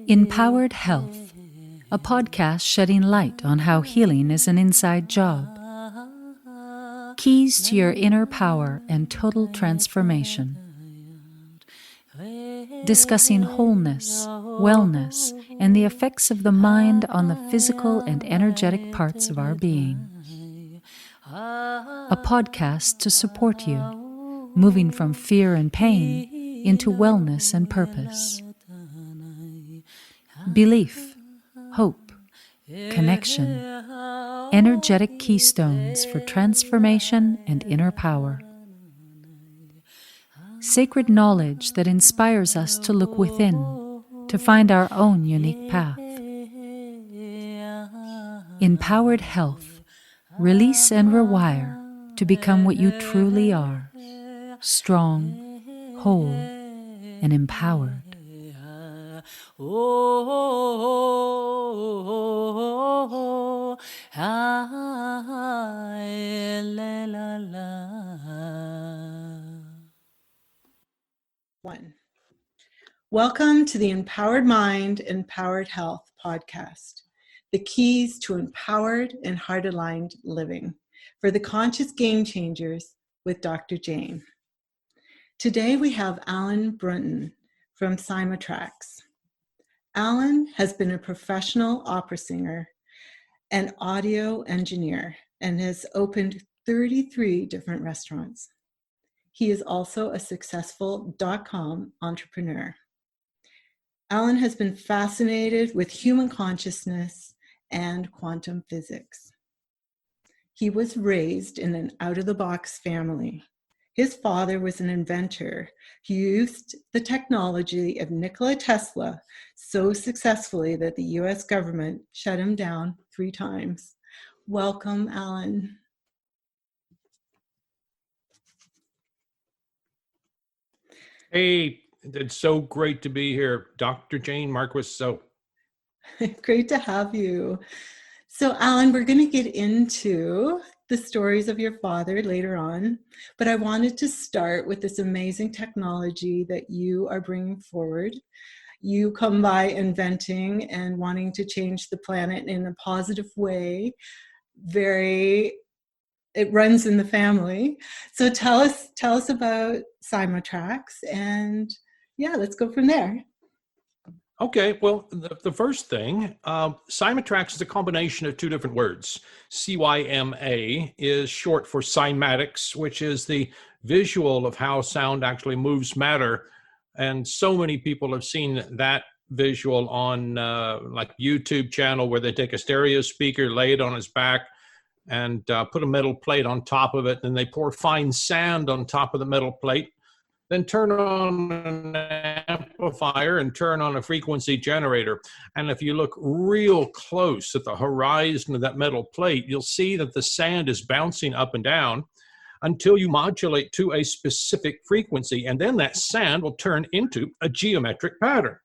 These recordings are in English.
Empowered Health, a podcast shedding light on how healing is an inside job. Keys to your inner power and total transformation. Discussing wholeness, wellness, and the effects of the mind on the physical and energetic parts of our being. A podcast to support you, moving from fear and pain into wellness and purpose. Belief, hope, connection, energetic keystones for transformation and inner power. Sacred knowledge that inspires us to look within, to find our own unique path. Empowered Health, release and rewire to become what you truly are, strong, whole, and empowered. One. Welcome to the Empowered Mind, Empowered Health podcast, the keys to empowered and heart-aligned living for the conscious game changers with Dr. Jayne. Today we have Alan Brunton from Cymatrax. Alan has been a professional opera singer and audio engineer and has opened 33 different restaurants. He is also a successful .com entrepreneur. Alan has been fascinated with human consciousness and quantum physics. He was raised in an out-of-the-box family. His father was an inventor who used the technology of Nicold Tesla so successfully that the US government shut him down 3 times. Welcome, Alan. Hey, it's so great to be here, Dr. Jayne Marquis. So great to have you. So, Alan, we're going to get into the stories of your father later on, but I wanted to start with this amazing technology that you are bringing forward. You come by inventing and wanting to change the planet in a positive way. It runs in the family. So tell us about Cymatrax, and yeah, let's go from there. Okay, well, the first thing, Cymatrax is a combination of 2 different words. CYMA is short for cymatics, which is the visual of how sound actually moves matter. And so many people have seen that visual on like YouTube channel where they take a stereo speaker, lay it on his back, and put a metal plate on top of it, and they pour fine sand on top of the metal plate, then turn on an amplifier and turn on a frequency generator. And if you look real close at the horizon of that metal plate, you'll see that the sand is bouncing up and down until you modulate to a specific frequency, and then that sand will turn into a geometric pattern.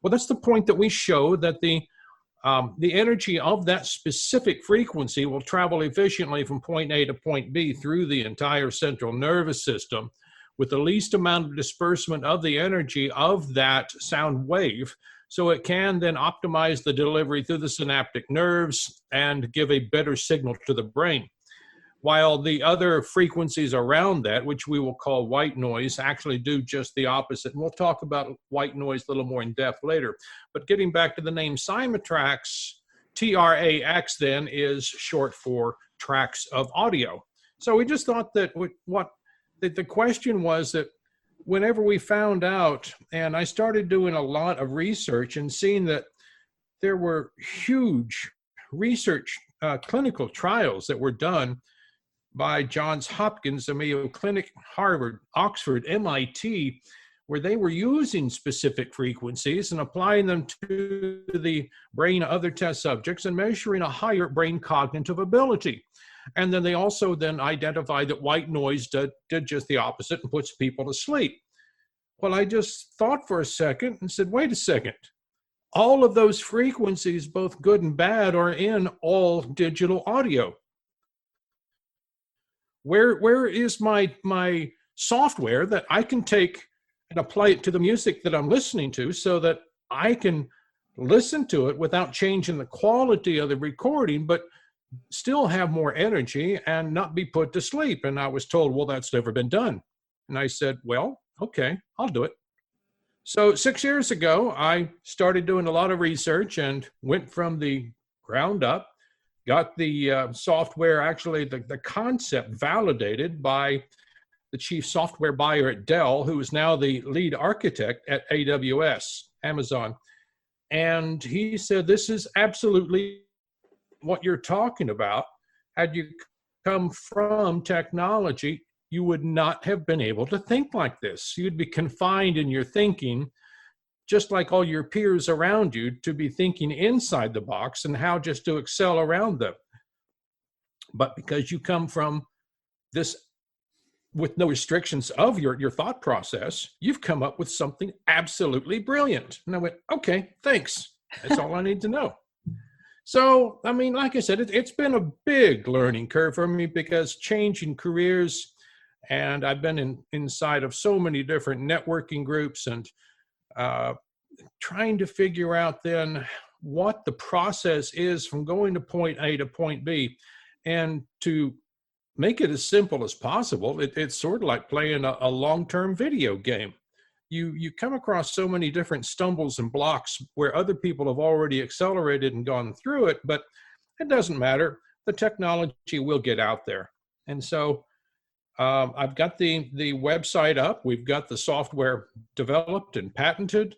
Well, that's the point that we show, that the energy of that specific frequency will travel efficiently from point A to point B through the entire central nervous system with the least amount of disbursement of the energy of that sound wave, so it can then optimize the delivery through the synaptic nerves and give a better signal to the brain. While the other frequencies around that, which we will call white noise, actually do just the opposite. And we'll talk about white noise a little more in depth later. But getting back to the name Cymatrax, TRAX then is short for tracks of audio. So we just thought that the question was that whenever we found out, and I started doing a lot of research and seeing that there were huge research clinical trials that were done by Johns Hopkins, the Mayo Clinic, Harvard, Oxford, MIT, where they were using specific frequencies and applying them to the brain of other test subjects and measuring a higher brain cognitive ability. And then they also then identified that white noise did just the opposite and puts people to sleep. Well, I just thought for a second and said, wait a second. All of those frequencies, both good and bad, are in all digital audio. Where is my software that I can take and apply it to the music that I'm listening to so that I can listen to it without changing the quality of the recording, but still have more energy and not be put to sleep. And I was told, well, that's never been done. And I said, well, okay, I'll do it. So 6 years ago, I started doing a lot of research and went from the ground up, got the software, actually the concept validated by the chief software buyer at Dell, who is now the lead architect at AWS, Amazon. And he said, this is absolutely what you're talking about. Had you come from technology, you would not have been able to think like this. You'd be confined in your thinking, just like all your peers around you, to be thinking inside the box and how just to excel around them. But because you come from this with no restrictions of your thought process, you've come up with something absolutely brilliant. And I went, okay, thanks. That's all I need to know. So, I mean, like I said, it's been a big learning curve for me, because changing careers, and I've been inside of so many different networking groups, and trying to figure out then what the process is from going to point A to point B. And to make it as simple as possible, it's sort of like playing a long-term video game. You come across so many different stumbles and blocks where other people have already accelerated and gone through it, but it doesn't matter. The technology will get out there. And so I've got the website up. We've got the software developed and patented.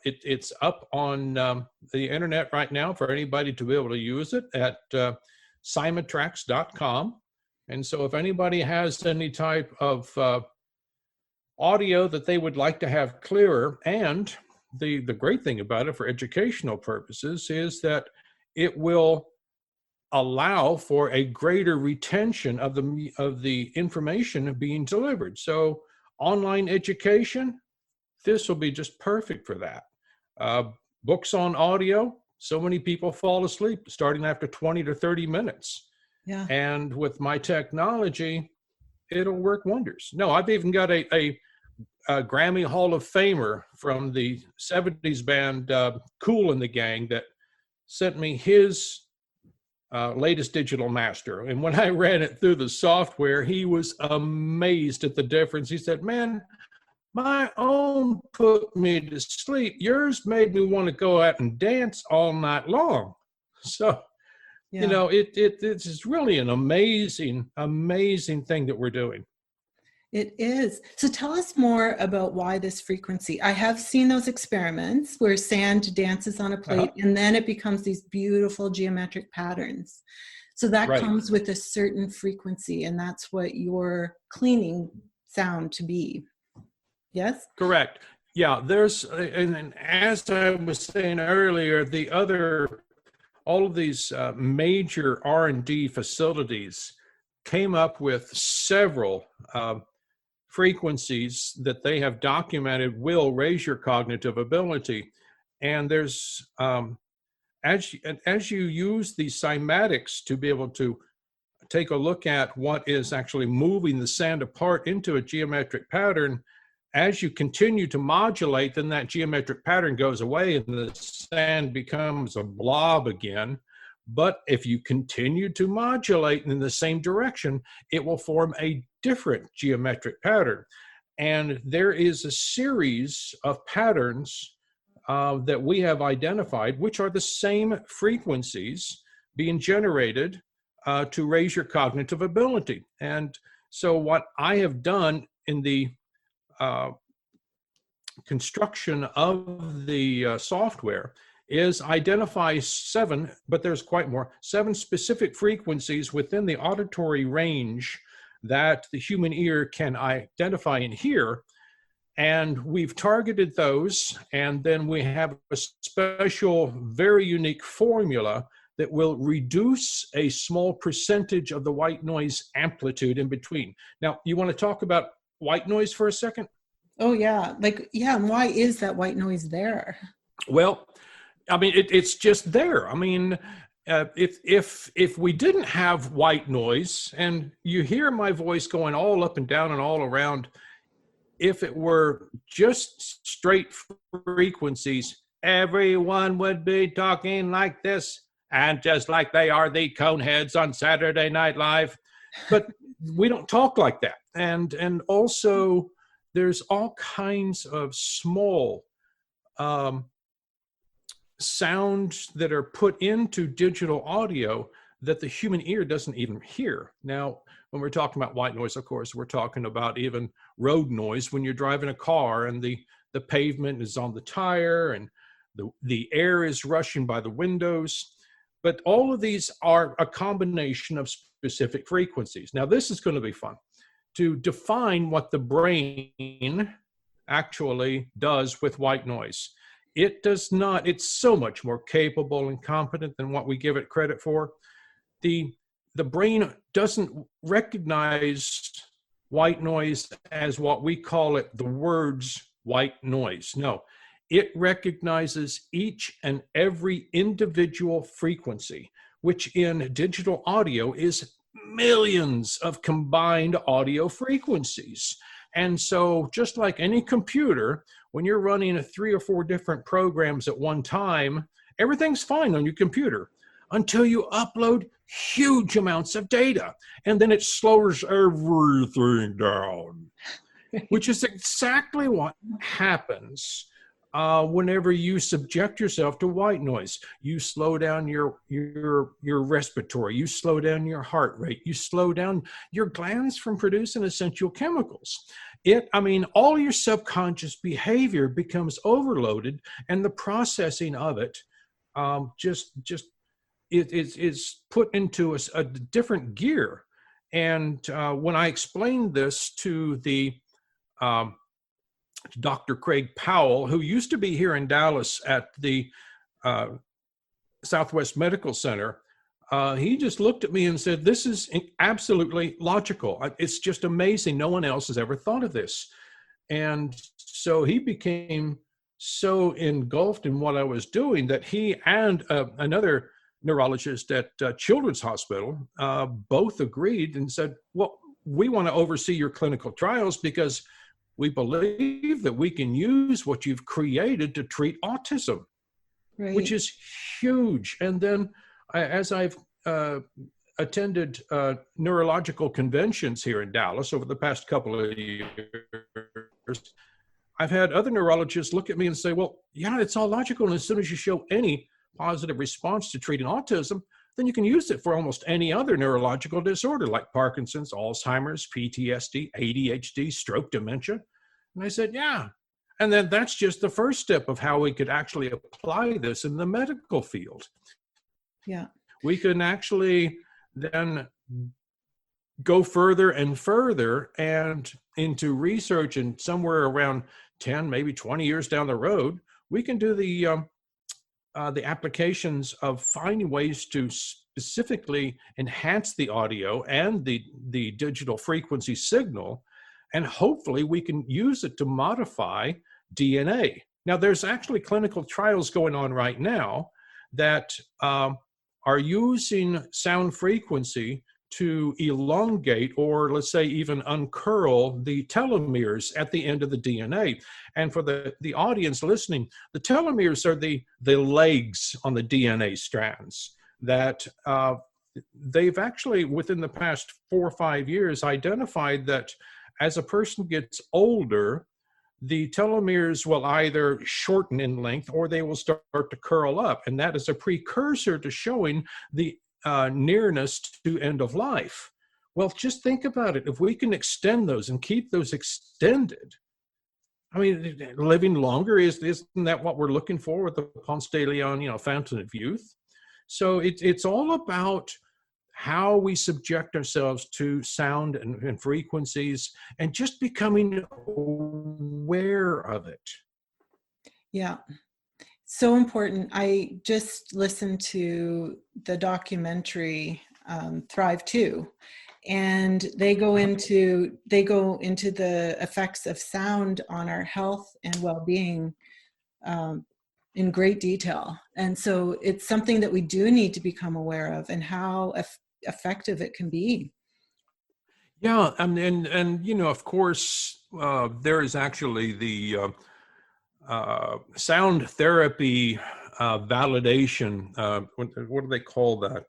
It's up on the internet right now for anybody to be able to use it at Cymatrax.com. And so if anybody has any type of audio that they would like to have clearer, and the great thing about it for educational purposes is that it will allow for a greater retention of the information being delivered. So online education, this will be just perfect for that. Books on audio, so many people fall asleep starting after 20 to 30 minutes. Yeah. And with my technology, it'll work wonders. No, I've even got a Grammy Hall of Famer from the 70s band Kool and the Gang that sent me his latest digital master. And when I ran it through the software, he was amazed at the difference. He said, man, my own put me to sleep. Yours made me want to go out and dance all night long. So, Yeah. you know, it's really an amazing thing that we're doing. It is. So tell us more about why this frequency. I have seen those experiments where sand dances on a plate and then it becomes these beautiful geometric patterns. So that Right. comes with a certain frequency, and that's what you're cleaning sound to be. Yes? Correct. Yeah, there's, and as I was saying earlier, all of these major R&D facilities came up with several frequencies that they have documented will raise your cognitive ability. And there's, as you use the cymatics to be able to take a look at what is actually moving the sand apart into a geometric pattern, as you continue to modulate, then that geometric pattern goes away and the sand becomes a blob again. But if you continue to modulate in the same direction, it will form a different geometric pattern. And there is a series of patterns that we have identified, which are the same frequencies being generated to raise your cognitive ability. And so what I have done in the construction of the software is identify 7, but there's quite more, 7 specific frequencies within the auditory range that the human ear can identify and hear. And we've targeted those, and then we have a special, very unique formula that will reduce a small percentage of the white noise amplitude in between. Now, you want to talk about white noise for a second? Oh, yeah. And why is that white noise there? Well, I mean, it's just there. I mean, if we didn't have white noise, and you hear my voice going all up and down and all around, if it were just straight frequencies, everyone would be talking like this, and just like they are the coneheads on Saturday Night Live. But we don't talk like that. And also, there's all kinds of small sounds that are put into digital audio that the human ear doesn't even hear. Now, when we're talking about white noise, of course, we're talking about even road noise when you're driving a car and the pavement is on the tire and the air is rushing by the windows. But all of these are a combination of specific frequencies. Now, this is going to be fun to define what the brain actually does with white noise. It does not, it's so much more capable and competent than what we give it credit for. The brain doesn't recognize white noise as what we call it, the words white noise. No, it recognizes each and every individual frequency, which in digital audio is millions of combined audio frequencies. And so just like any computer, when you're running 3 or 4 different programs at one time, everything's fine on your computer until you upload huge amounts of data. And then it slows everything down, which is exactly what happens whenever you subject yourself to white noise. You slow down your respiratory, you slow down your heart rate, you slow down your glands from producing essential chemicals. All your subconscious behavior becomes overloaded, and the processing of it is put into a different gear. And when I explained this to the Dr. Craig Powell, who used to be here in Dallas at the Southwest Medical Center, he just looked at me and said, "This is absolutely logical. It's just amazing. No one else has ever thought of this." And so he became so engulfed in what I was doing that he and another neurologist at Children's Hospital both agreed and said, "Well, we want to oversee your clinical trials because we believe that we can use what you've created to treat autism," Right. which is huge. And then as I've attended neurological conventions here in Dallas over the past couple of years, I've had other neurologists look at me and say, "Well, yeah, it's all logical. And as soon as you show any positive response to treating autism, then you can use it for almost any other neurological disorder like Parkinson's, Alzheimer's, PTSD, ADHD, stroke, dementia." And I said, "Yeah." And then that's just the first step of how we could actually apply this in the medical field. Yeah. We can actually then go further and further and into research, and somewhere around 10, maybe 20 years down the road, we can do the applications of finding ways to specifically enhance the audio and the digital frequency signal, and hopefully we can use it to modify DNA. Now, there's actually clinical trials going on right now that are using sound frequency to elongate, or let's say even uncurl, the telomeres at the end of the DNA. And for the audience listening, the telomeres are the legs on the DNA strands that they've actually, within the past 4 or 5 years, identified that as a person gets older, the telomeres will either shorten in length or they will start to curl up. And that is a precursor to showing the nearness to end of life. Well, just think about it. If we can extend those and keep those extended, living longer, isn't that what we're looking for with the Ponce de Leon, fountain of youth? So it's all about how we subject ourselves to sound and frequencies and just becoming aware of it. Yeah. So important. I just listened to the documentary Thrive 2, and they go into the effects of sound on our health and well-being in great detail. And so it's something that we do need to become aware of, and how effective it can be. Yeah, and of course, there is actually the sound therapy validation. What do they call that?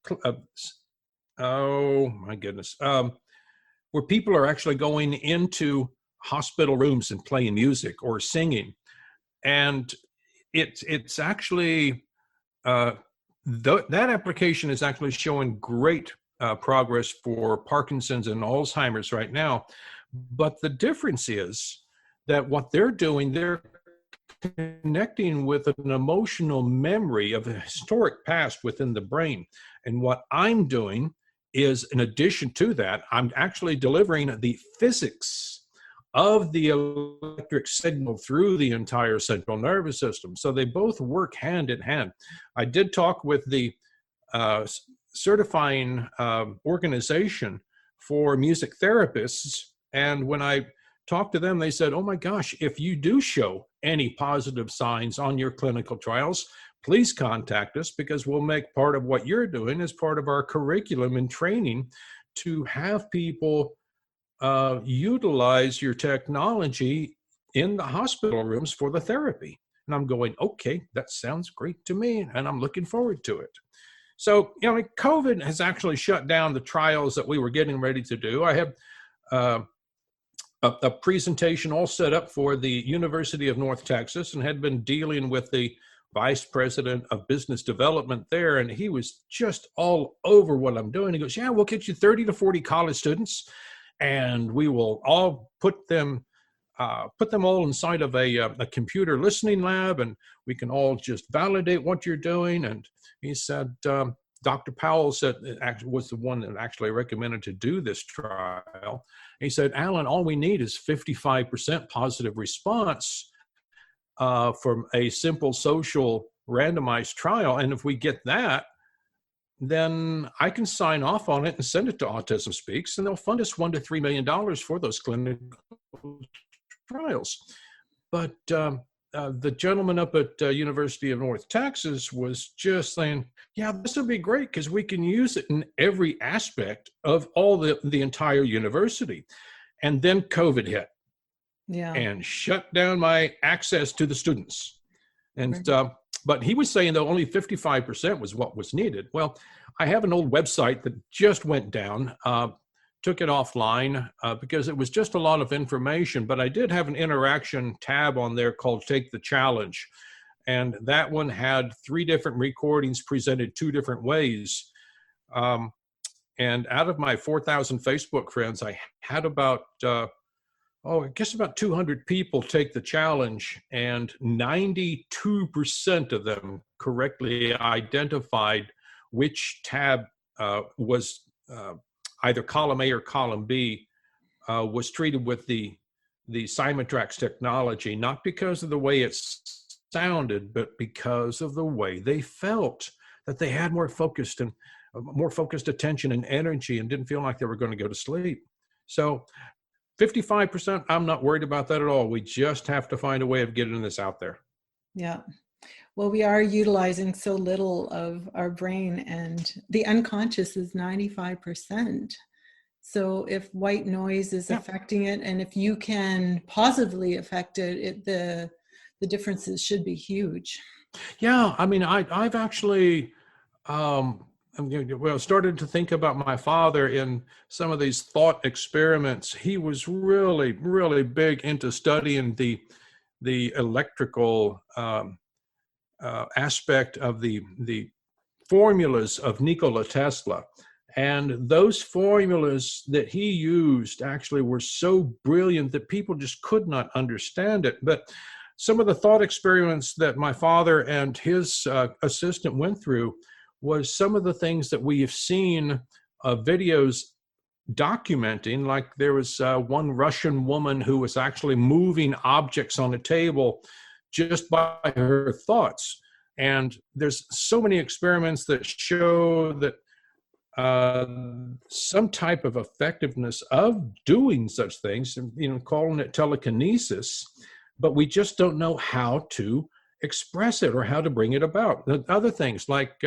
Cl- uh, oh my goodness, where people are actually going into hospital rooms and playing music or singing, and it's actually uh, that application is actually showing great progress for Parkinson's and Alzheimer's right now. But the difference is that what they're doing, they're connecting with an emotional memory of a historic past within the brain. And what I'm doing is, in addition to that, I'm actually delivering the physics of the electric signal through the entire central nervous system. So they both work hand in hand. I did talk with the uh, certifying organization for music therapists. And when I talked to them, they said, oh my gosh, if you do show any positive signs on your clinical trials, please contact us, because we'll make part of what you're doing as part of our curriculum and training to have people utilize your technology in the hospital rooms for the therapy. And I'm going, okay, that sounds great to me, and I'm looking forward to it. So, COVID has actually shut down the trials that we were getting ready to do. I have uh, a presentation all set up for the University of North Texas, and had been dealing with the vice president of business development there, and he was just all over what I'm doing. He goes, yeah, we'll get you 30 to 40 college students, and we will all put them all inside of a computer listening lab, and we can all just validate what you're doing. And he said, Dr. Powell said, was the one that actually recommended to do this trial. He said, Alan, all we need is 55% positive response from a simple social randomized trial. And if we get that, then I can sign off on it and send it to Autism Speaks, and they'll fund us $1 to $3 million for those clinical trials. But the gentleman up at University of North Texas was just saying, yeah, this would be great because we can use it in every aspect of all the entire university. And then COVID hit, Yeah. and shut down my access to the students. And Right. but he was saying, though, only 55% was what was needed. Well, I have an old website that just went down, took it offline because it was just a lot of information. But I did have an interaction tab on there called Take the Challenge. And that one had 3 different recordings presented 2 different ways. And out of my 4,000 Facebook friends, I had about I guess about 200 people take the challenge, and 92% of them correctly identified which tab was either column A or column B was treated with the Cymatrax technology, not because of the way it sounded, but because of the way they felt, that they had more focused attention and energy, and didn't feel like they were going to go to sleep. So 55%, I'm not worried about that at all. We just have to find a way of getting this out there. Yeah. Well, we are utilizing so little of our brain, and the unconscious is 95%. So if white noise is affecting it, and if you can positively affect it, the differences should be huge. Yeah, I mean, I've actually started to think about my father in some of these thought experiments. He was really, really big into studying the electrical aspect of the formulas of Nicold Tesla. And those formulas that he used actually were so brilliant that people just could not understand it. But some of the thought experiments that my father and his assistant went through was some of the things that we have seen videos documenting. Like there was one Russian woman who was actually moving objects on a table just by her thoughts. And there's so many experiments that show that some type of effectiveness of doing such things, calling it telekinesis, but we just don't know how to express it or how to bring it about. The other things like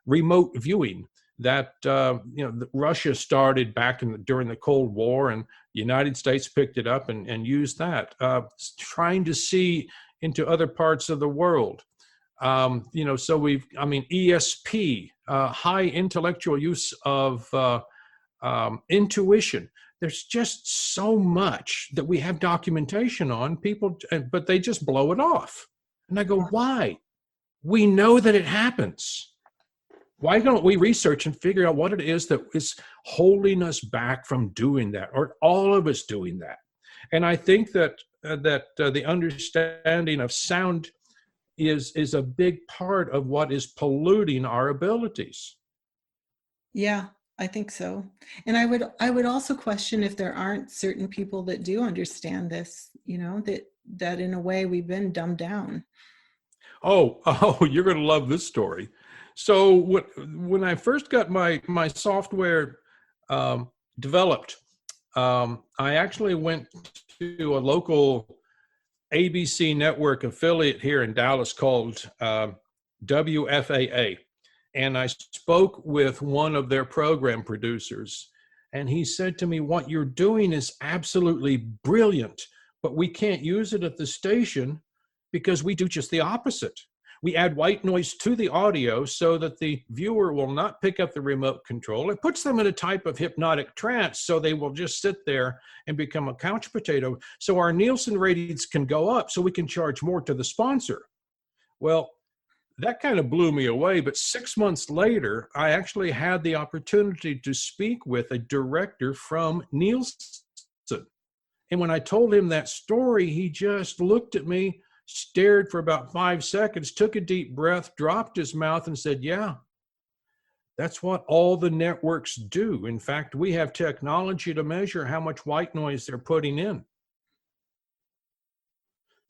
remote viewing. that Russia started back during the Cold War, and the United States picked it up and used that, trying to see into other parts of the world. So ESP, high intellectual use of intuition. There's just so much that we have documentation on people, but they just blow it off. And I go, why? We know that it happens. Why don't we research and figure out what it is that is holding us back from doing that, or all of us doing that? And I think that the understanding of sound is a big part of what is polluting our abilities. Yeah, I think so. And I would also question if there aren't certain people that do understand this, that in a way we've been dumbed down. Oh, you're going to love this story. So when I first got my software developed, I actually went to a local ABC network affiliate here in Dallas called WFAA. And I spoke with one of their program producers, and he said to me, what you're doing is absolutely brilliant, but we can't use it at the station because we do just the opposite. We add white noise to the audio so that the viewer will not pick up the remote control. It puts them in a type of hypnotic trance, so they will just sit there and become a couch potato. So our Nielsen ratings can go up, so we can charge more to the sponsor. Well, that kind of blew me away. But 6 months later, I actually had the opportunity to speak with a director from Nielsen. And when I told him that story, he just looked at me, stared for about 5 seconds, took a deep breath, dropped his mouth, and said, yeah, that's what all the networks do. In fact, we have technology to measure how much white noise they're putting in.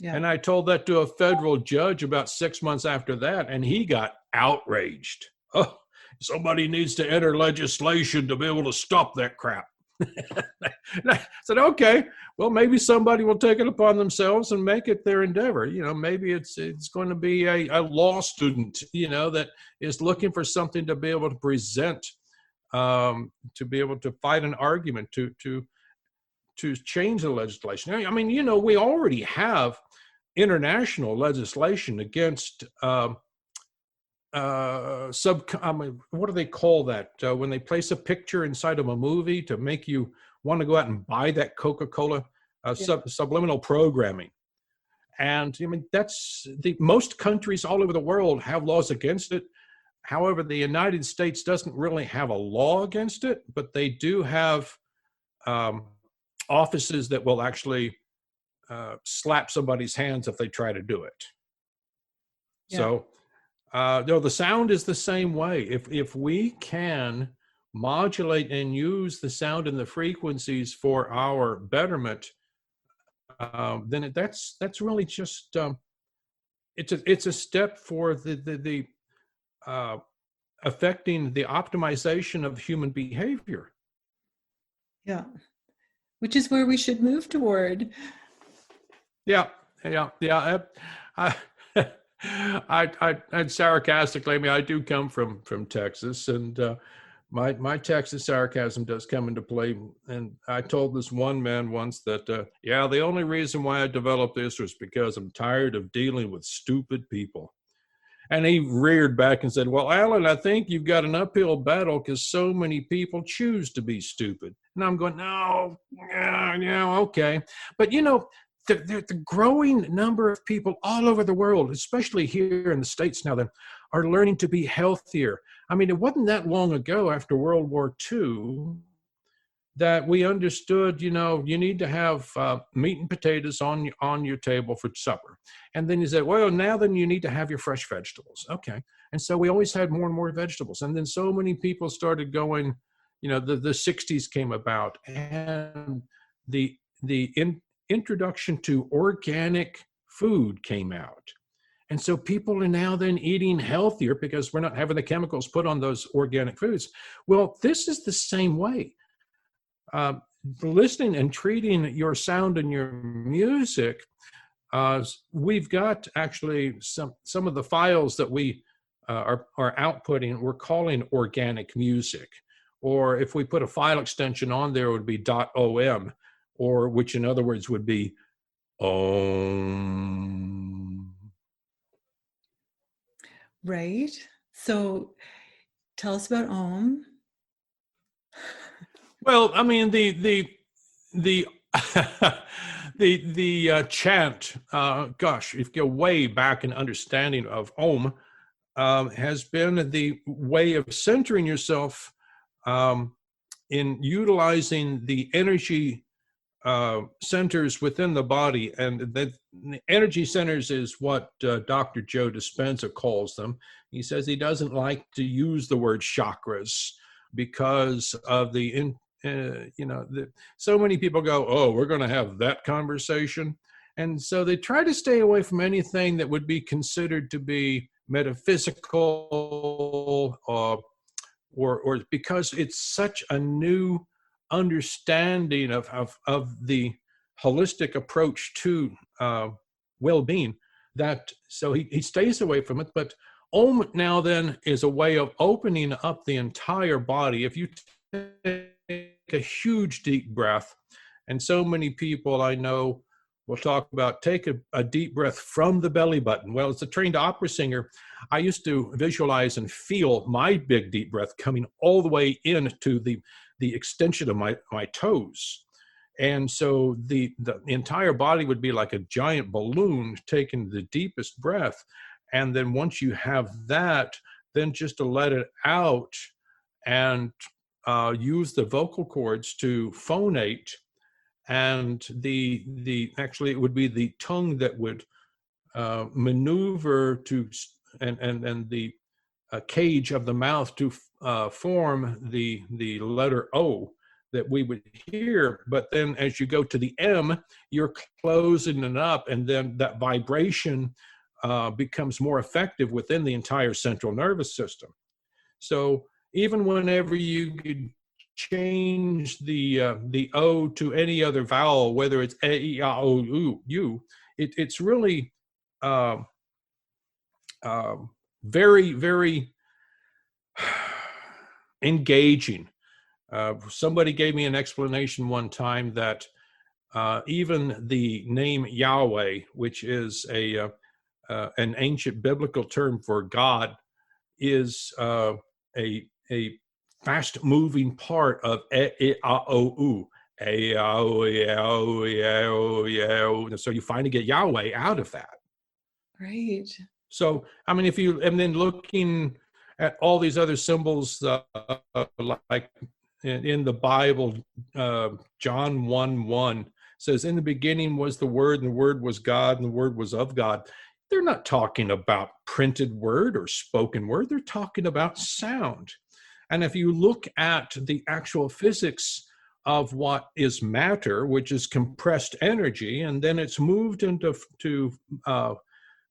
Yeah. And I told that to a federal judge about 6 months after that, and he got outraged. Oh, somebody needs to enter legislation to be able to stop that crap. And I said, okay, well, maybe somebody will take it upon themselves and make it their endeavor. Maybe it's going to be a law student, that is looking for something to be able to present, to be able to fight an argument, to change the legislation. I mean, we already have international legislation against what do they call that? When they place a picture inside of a movie to make you want to go out and buy that Coca-Cola, subliminal programming. And I mean, that's most countries all over the world have laws against it. However, the United States doesn't really have a law against it, but they do have offices that will actually slap somebody's hands if they try to do it. Yeah. So, the sound is the same way. If we can modulate and use the sound and the frequencies for our betterment, then that's really just it's a step for the affecting the optimization of human behavior. Yeah, which is where we should move toward. Yeah. I sarcastically, I mean, I do come from Texas, and my Texas sarcasm does come into play. And I told this one man once that, the only reason why I developed this was because I'm tired of dealing with stupid people. And he reared back and said, well, Alan, I think you've got an uphill battle because so many people choose to be stupid. And I'm going, no, yeah, okay. But, the growing number of people all over the world, especially here in the States now, that are learning to be healthier. I mean, it wasn't that long ago after World War II that we understood, you need to have meat and potatoes on your table for supper. And then you said, well, now then you need to have your fresh vegetables. Okay. And so we always had more and more vegetables. And then so many people started going, the 60s came about, and the introduction to organic food came out. And so people are now then eating healthier because we're not having the chemicals put on those organic foods. Well, this is the same way. Listening and treating your sound and your music, we've got actually some of the files that we are outputting, we're calling organic music. Or if we put a file extension on there, it would be .om, or which in other words would be Om. Right. So tell us about Om. Well, I mean the the chant. Gosh, if you go way back in understanding of Om, has been the way of centering yourself in utilizing the energy centers within the body. And the energy centers is what Dr. Joe Dispenza calls them. He says he doesn't like to use the word chakras because of so many people go, oh, we're going to have that conversation. And so they try to stay away from anything that would be considered to be metaphysical, or because it's such a new understanding of the holistic approach to well-being, that so he stays away from it. But Om now then is a way of opening up the entire body. If you take a huge deep breath, and so many people I know will talk about take a deep breath from the belly button. Well, as a trained opera singer, I used to visualize and feel my big deep breath coming all the way into the extension of my toes. And so the entire body would be like a giant balloon taking the deepest breath. And then once you have that, then just to let it out and use the vocal cords to phonate. And actually it would be the tongue that would maneuver to and the cage of the mouth to form the letter O that we would hear. But then as you go to the M, you're closing it up, and then that vibration becomes more effective within the entire central nervous system. So even whenever you could change the O to any other vowel, whether it's A, E, I, O, U, it's really very, very engaging. Somebody gave me an explanation one time that even the name Yahweh, which is an ancient biblical term for God, is a fast-moving part of E-I-O-U. So you finally get Yahweh out of that. Right. So, I mean, and then looking at all these other symbols, like in the Bible, John 1:1 says, in the beginning was the Word, and the Word was God, and the Word was of God. They're not talking about printed word or spoken word. They're talking about sound. And if you look at the actual physics of what is matter, which is compressed energy, and then it's moved into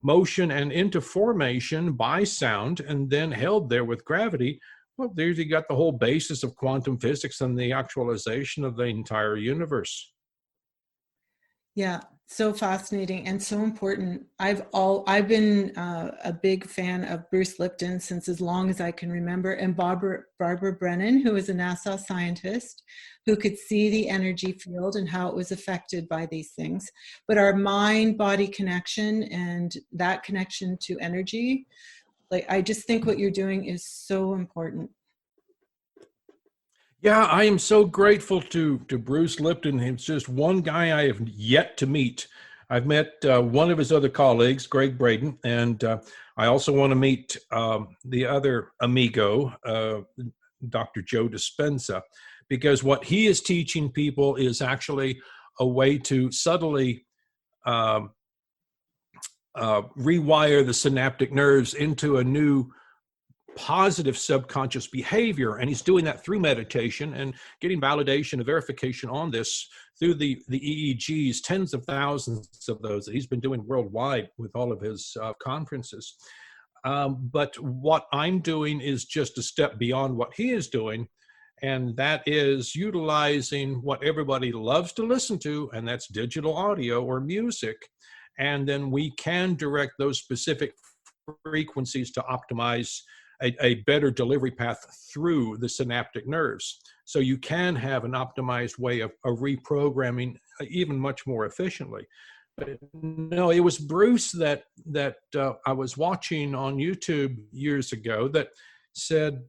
motion and into formation by sound, and then held there with gravity, well, there you got the whole basis of quantum physics and the actualization of the entire universe. Yeah, so fascinating and so important. I've been a big fan of Bruce Lipton since as long as I can remember, and Barbara Brennan, who is a NASA scientist who could see the energy field and how it was affected by these things. But our mind-body connection and that connection to energy, like I just think what you're doing is so important. Yeah, I am so grateful to Bruce Lipton. He's just one guy I have yet to meet. I've met one of his other colleagues, Greg Braden, and I also want to meet the other amigo, Dr. Joe Dispenza, because what he is teaching people is actually a way to subtly rewire the synaptic nerves into a new positive subconscious behavior. And he's doing that through meditation and getting validation and verification on this through the EEGs, tens of thousands of those that he's been doing worldwide with all of his conferences. But what I'm doing is just a step beyond what he is doing. And that is utilizing what everybody loves to listen to, and that's digital audio or music. And then we can direct those specific frequencies to optimize a better delivery path through the synaptic nerves. So you can have an optimized way of reprogramming even much more efficiently. But no, it was Bruce that I was watching on YouTube years ago that said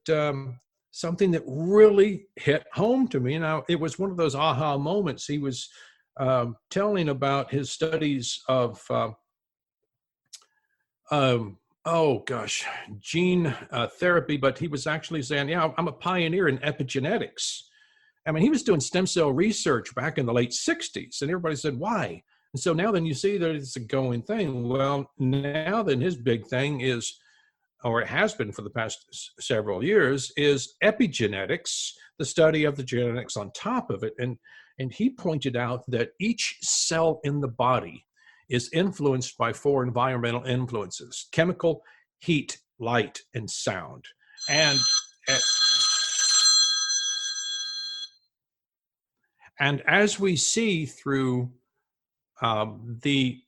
something that really hit home to me. Now, it was one of those aha moments. He was telling about his studies of oh gosh, gene therapy, but he was actually saying, yeah, I'm a pioneer in epigenetics. I mean, he was doing stem cell research back in the late 60s, and everybody said, why? And so now then you see that it's a going thing. Well, now then his big thing is, or it has been for the past several years, is epigenetics, the study of the genetics on top of it. And he pointed out that each cell in the body is influenced by 4 environmental influences: chemical, heat, light, and sound. And as we see through the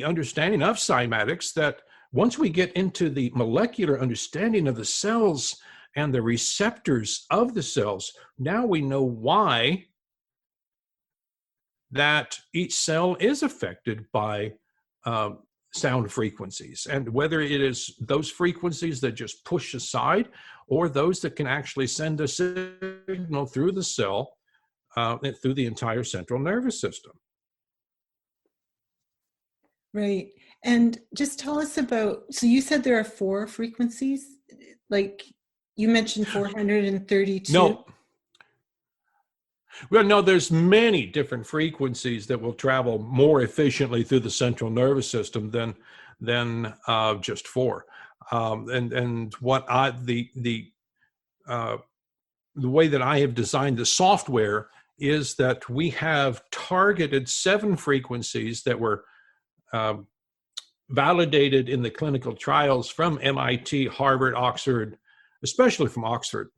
understanding of cymatics, that once we get into the molecular understanding of the cells and the receptors of the cells, now we know why that each cell is affected by sound frequencies, and whether it is those frequencies that just push aside or those that can actually send a signal through the cell through the entire central nervous system. Right. And just tell us about, so you said there are 4 frequencies, like you mentioned 432. No. Well, no, there's many different frequencies that will travel more efficiently through the central nervous system than just 4. And what the way that I have designed the software is that we have targeted 7 frequencies that were validated in the clinical trials from MIT, Harvard, Oxford, especially from Oxford.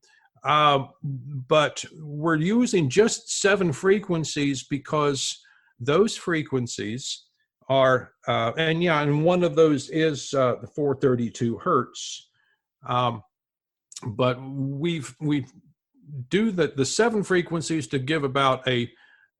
But we're using just 7 frequencies because those frequencies are, and one of those is the 432 hertz. But we've do the 7 frequencies to give about a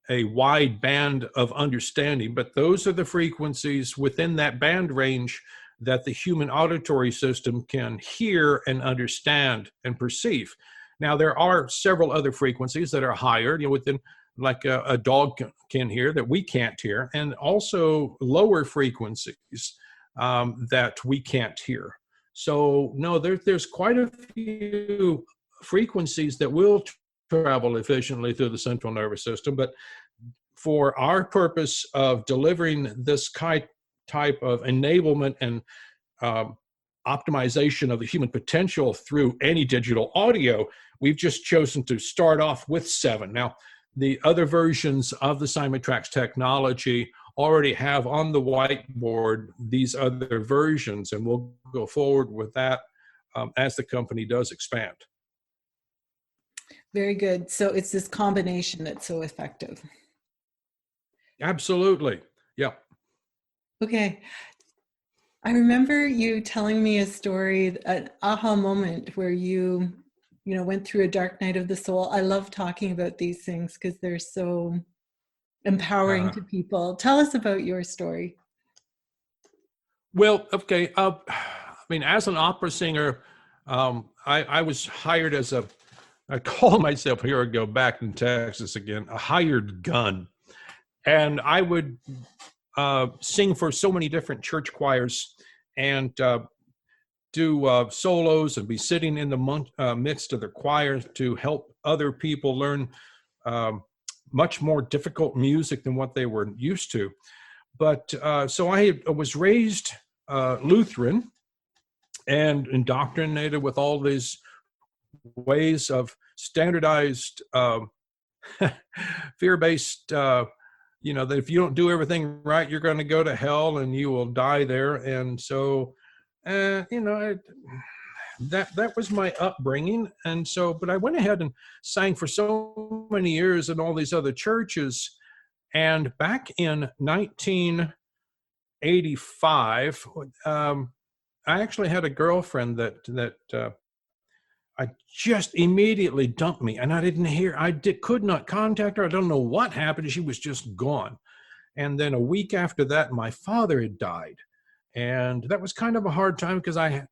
wide band of understanding, but those are the frequencies within that band range that the human auditory system can hear and understand and perceive. Now, there are several other frequencies that are higher, within, like a dog can hear that we can't hear, and also lower frequencies that we can't hear. So no, there's quite a few frequencies that will travel efficiently through the central nervous system, but for our purpose of delivering this type of enablement and optimization of the human potential through any digital audio, we've just chosen to start off with 7. Now, the other versions of the Cymatrax technology already have on the whiteboard these other versions, and we'll go forward with that as the company does expand. Very good. So it's this combination that's so effective. Absolutely. Yeah. Okay. I remember you telling me a story, an aha moment where you went through a dark night of the soul. I love talking about these things because they're so empowering to people. Tell us about your story. Well, okay. I mean, as an opera singer, I was hired as I call myself, here I go back in Texas again, a hired gun. And I would sing for so many different church choirs and do solos and be sitting in the midst of the choir to help other people learn much more difficult music than what they were used to. But so I was raised Lutheran and indoctrinated with all these ways of standardized fear-based, that if you don't do everything right, you're going to go to hell and you will die there. And so, that was my upbringing. And so, but I went ahead and sang for so many years in all these other churches. And back in 1985, I actually had a girlfriend that I just immediately dumped me, and I didn't hear. Could not contact her. I don't know what happened. She was just gone. And then a week after that, my father had died, and that was kind of a hard time because I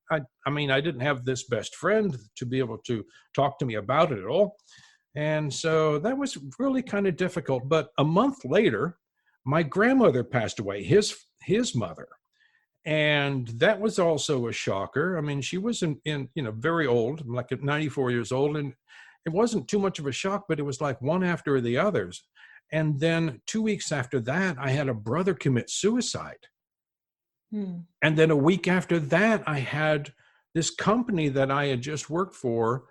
mean, I didn't have this best friend to be able to talk to me about it at all, and so that was really kind of difficult. But a month later, my grandmother passed away, his mother, and that was also a shocker. I mean, she was in very old, like at 94 years old, and it wasn't too much of a shock, but it was like one after the others. And then 2 weeks after that, I had a brother commit suicide. And then a week after that, I had this company that I had just worked for,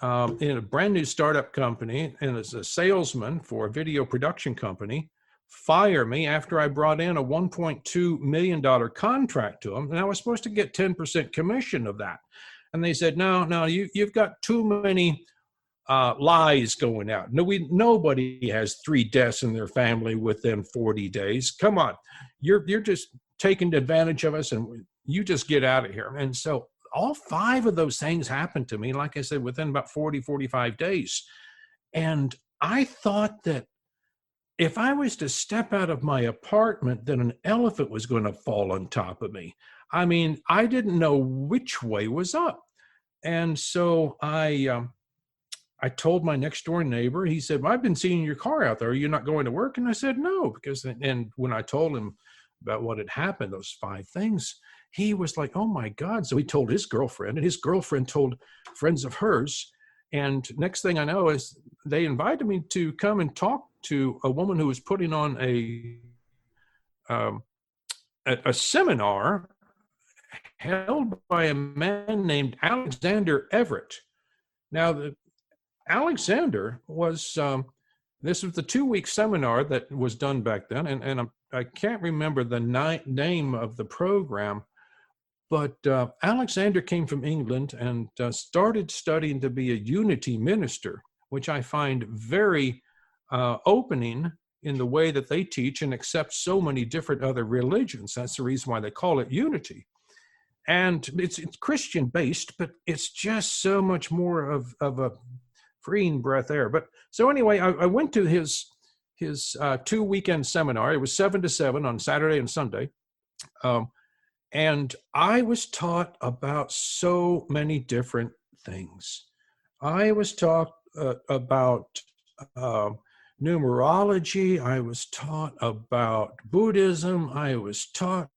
in a brand new startup company, and as a salesman for a video production company, fire me after I brought in a $1.2 million contract to them. And I was supposed to get 10% commission of that. And they said, no, you've got too many lies going out. Nobody has 3 deaths in their family within 40 days. Come on, you're just taking advantage of us, and you just get out of here. And so all 5 of those things happened to me, like I said, within about 45 days. And I thought that if I was to step out of my apartment, then an elephant was going to fall on top of me. I mean, I didn't know which way was up. And so I told my next door neighbor. He said, well, I've been seeing your car out there. Are you not going to work? And I said, no, and when I told him about what had happened, those 5 things, he was like, oh my God. So he told his girlfriend, and his girlfriend told friends of hers. And next thing I know is they invited me to come and talk to a woman who was putting on a seminar held by a man named Alexander Everett. Now, Alexander was, this was the 2-week seminar that was done back then, and I can't remember the name of the program, but Alexander came from England and started studying to be a unity minister, which I find very opening in the way that they teach and accept so many different other religions. That's the reason why they call it unity. And it's Christian based, but it's just so much more of a freeing breath air. But so anyway, I went to his 2-weekend seminar. It was 7 to 7 on Saturday and Sunday. And I was taught about so many different things. I was taught about numerology. I was taught about Buddhism. I was taught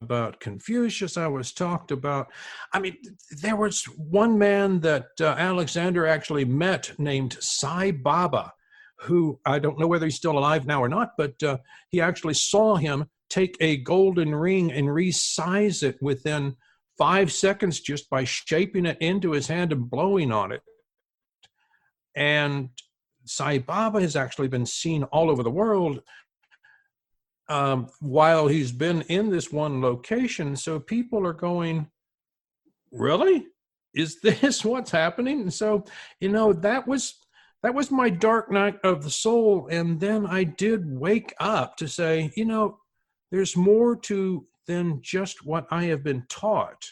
about Confucius. I was talked about. I mean, there was one man that Alexander actually met named Sai Baba, who I don't know whether he's still alive now or not, but he actually saw him take a golden ring and resize it within 5 seconds just by shaping it into his hand and blowing on it. And Sai Baba has actually been seen all over the world while he's been in this one location. So people are going, really? Is this what's happening? And so, that was my dark night of the soul. And then I did wake up to say, there's more to than just what I have been taught.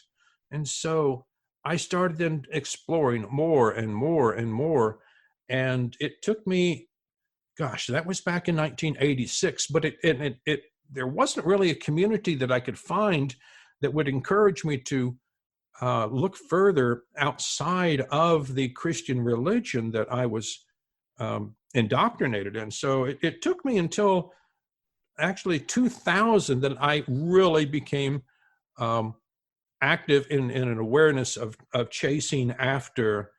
And so I started then exploring more and more and more. And it took me, gosh, that was back in 1986, but there wasn't really a community that I could find that would encourage me to look further outside of the Christian religion that I was indoctrinated in. So it took me until actually 2000 that I really became active in an awareness of chasing after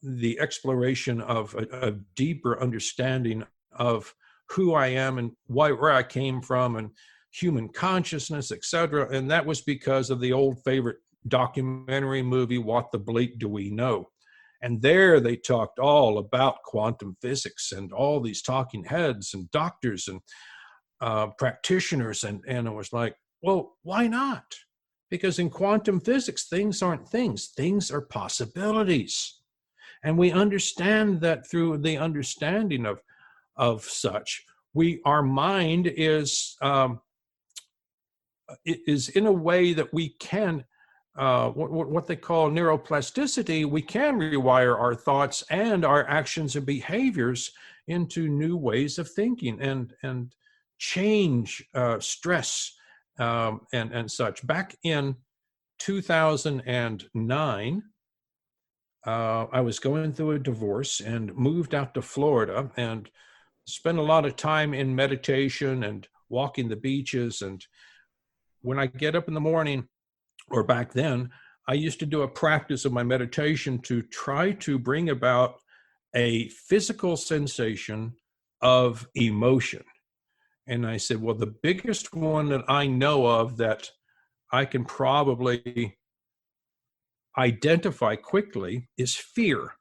the exploration of a deeper understanding of who I am and where I came from and human consciousness, etc. And that was because of the old favorite documentary movie, What the Bleep Do We Know? And there they talked all about quantum physics and all these talking heads and doctors and practitioners. And I was like, well, why not? Because in quantum physics, things aren't things. Things are possibilities. And we understand that through the understanding of such, our mind is is in a way that we can, what they call neuroplasticity, we can rewire our thoughts and our actions and behaviors into new ways of thinking and change stress and such. Back in 2009, I was going through a divorce and moved out to Florida and spent a lot of time in meditation and walking the beaches. And when I get up in the morning, or back then, I used to do a practice of my meditation to try to bring about a physical sensation of emotion. And I said, well, the biggest one that I know of that I can probably identify quickly is fear.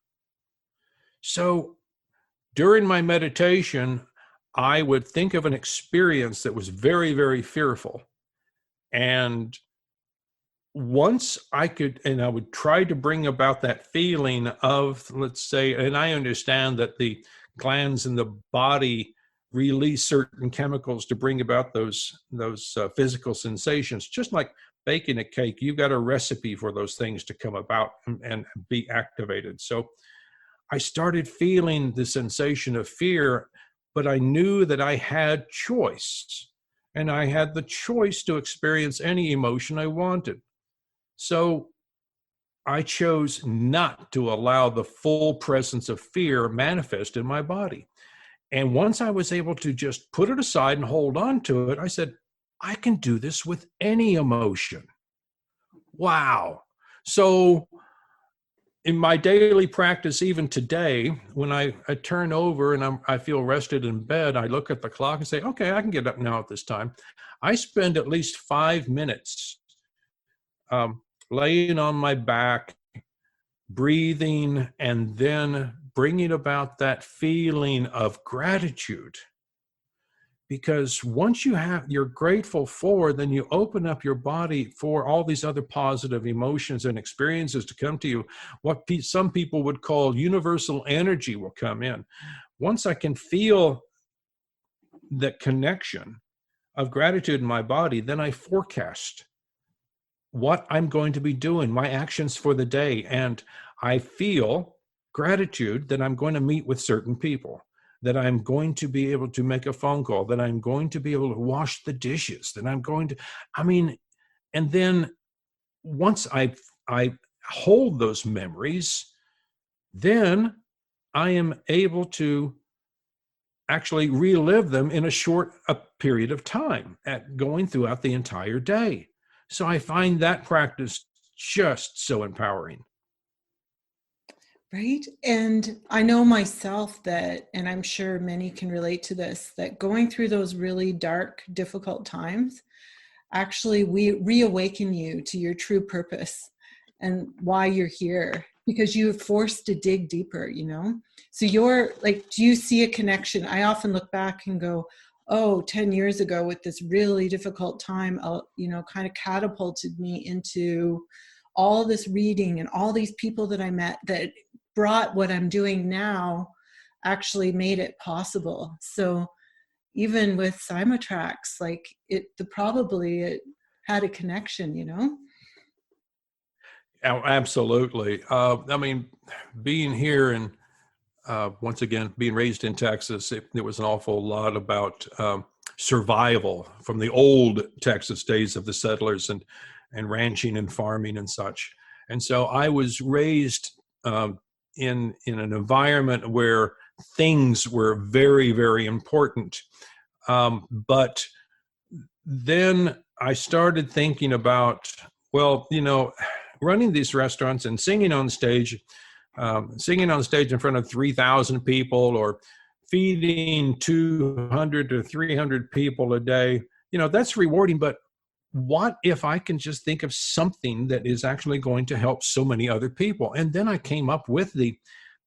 So during my meditation, I would think of an experience that was very, very fearful. And once I could, and I would try to bring about that feeling of, let's say, and I understand that the glands in the body release certain chemicals to bring about those physical sensations, just like baking a cake. You've got a recipe for those things to come about and be activated. So I started feeling the sensation of fear, but I knew that I had choice, and I had the choice to experience any emotion I wanted. So I chose not to allow the full presence of fear manifest in my body. And once I was able to just put it aside and hold on to it, I said, I can do this with any emotion. Wow. So in my daily practice, even today, when I turn over and I feel rested in bed, I look at the clock and say, okay, I can get up now at this time. I spend at least 5 minutes laying on my back, breathing, and then bringing about that feeling of gratitude. Because once you're grateful for, then you open up your body for all these other positive emotions and experiences to come to you. What some people would call universal energy will come in. Once I can feel that connection of gratitude in my body, then I forecast what I'm going to be doing, my actions for the day. And I feel gratitude that I'm going to meet with certain people, that I'm going to be able to make a phone call, that I'm going to be able to wash the dishes, that I'm going to, and then once I hold those memories, then I am able to actually relive them in a short period of time at going throughout the entire day. So I find that practice just so empowering. Right. And I know myself that, and I'm sure many can relate to this, that going through those really dark, difficult times, actually we reawaken you to your true purpose and why you're here, because you're forced to dig deeper, So you're like, do you see a connection? I often look back and go, oh, 10 years ago with this really difficult time, kind of catapulted me into all this reading and all these people that I met that brought what I'm doing now, actually made it possible. So even with Cymatrax, like it had a connection. Absolutely. Being here and once again, being raised in Texas, there was an awful lot about survival from the old Texas days of the settlers and ranching and farming and such. And so I was raised in an environment where things were very, very important. But then I started thinking about, well, running these restaurants and singing on stage in front of 3,000 people or feeding 200 to 300 people a day, that's rewarding. But what if I can just think of something that is actually going to help so many other people? And then I came up with the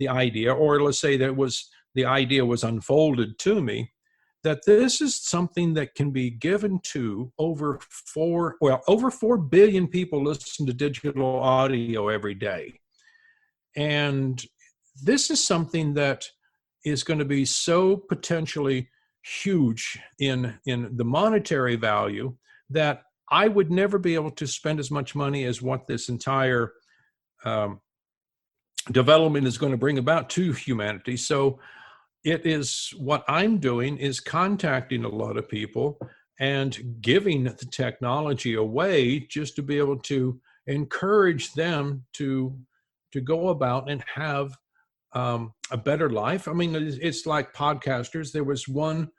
idea, or let's say the idea was unfolded to me, that this is something that can be given to over 4 billion people listen to digital audio every day. And this is something that is going to be so potentially huge in the monetary value that I would never be able to spend as much money as what this entire development is going to bring about to humanity. So it is, what I'm doing is contacting a lot of people and giving the technology away just to be able to encourage them to go about and have a better life. I mean, it's like podcasters. There was one,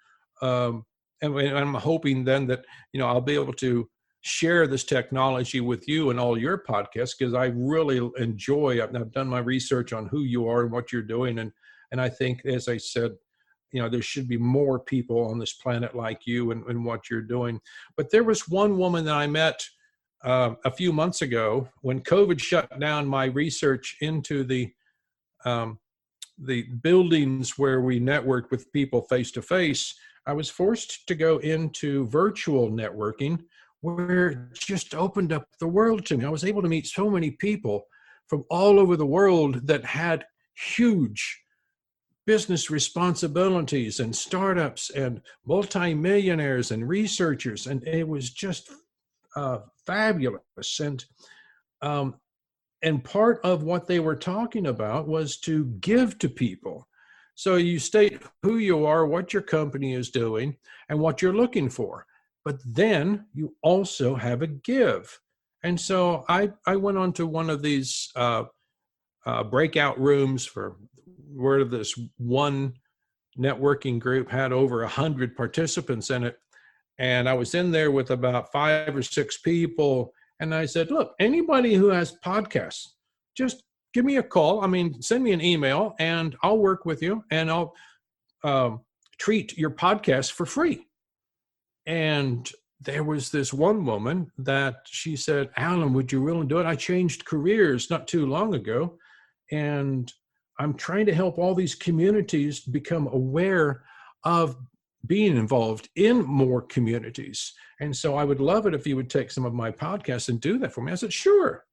and I'm hoping then that, I'll be able to share this technology with you and all your podcasts, because I really enjoy, I've done my research on who you are and what you're doing. And I think, as I said, there should be more people on this planet like you and what you're doing. But there was one woman that I met a few months ago when COVID shut down my research into the buildings where we networked with people face to face. I was forced to go into virtual networking, where it just opened up the world to me. I was able to meet so many people from all over the world that had huge business responsibilities and startups and multimillionaires and researchers. And it was just fabulous. And part of what they were talking about was to give to people. So you state who you are, what your company is doing, and what you're looking for. But then you also have a give. And so I went on to one of these breakout rooms where this one networking group had over 100 participants in it. And I was in there with about 5 or 6 people. And I said, look, anybody who has podcasts, just give me a call. I mean, send me an email and I'll work with you and I'll treat your podcast for free. And there was this one woman that she said, Alan, would you really do it? I changed careers not too long ago. And I'm trying to help all these communities become aware of being involved in more communities. And so I would love it if you would take some of my podcasts and do that for me. I said, sure.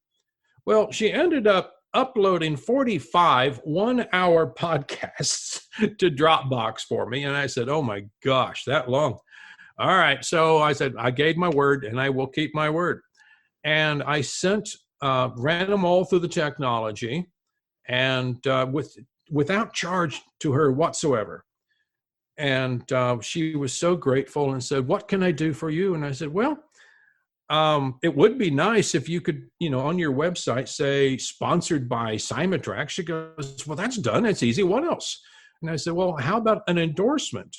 Well, she ended up uploading 45 one-hour podcasts to Dropbox for me. And I said, oh my gosh, that long. All right. So I said, I gave my word and I will keep my word. And I ran them all through the technology and without charge to her whatsoever. And she was so grateful and said, what can I do for you? And I said, well, it would be nice if you could, on your website, say sponsored by Cymatrax. She goes, well, that's done. It's easy. What else? And I said, well, how about an endorsement?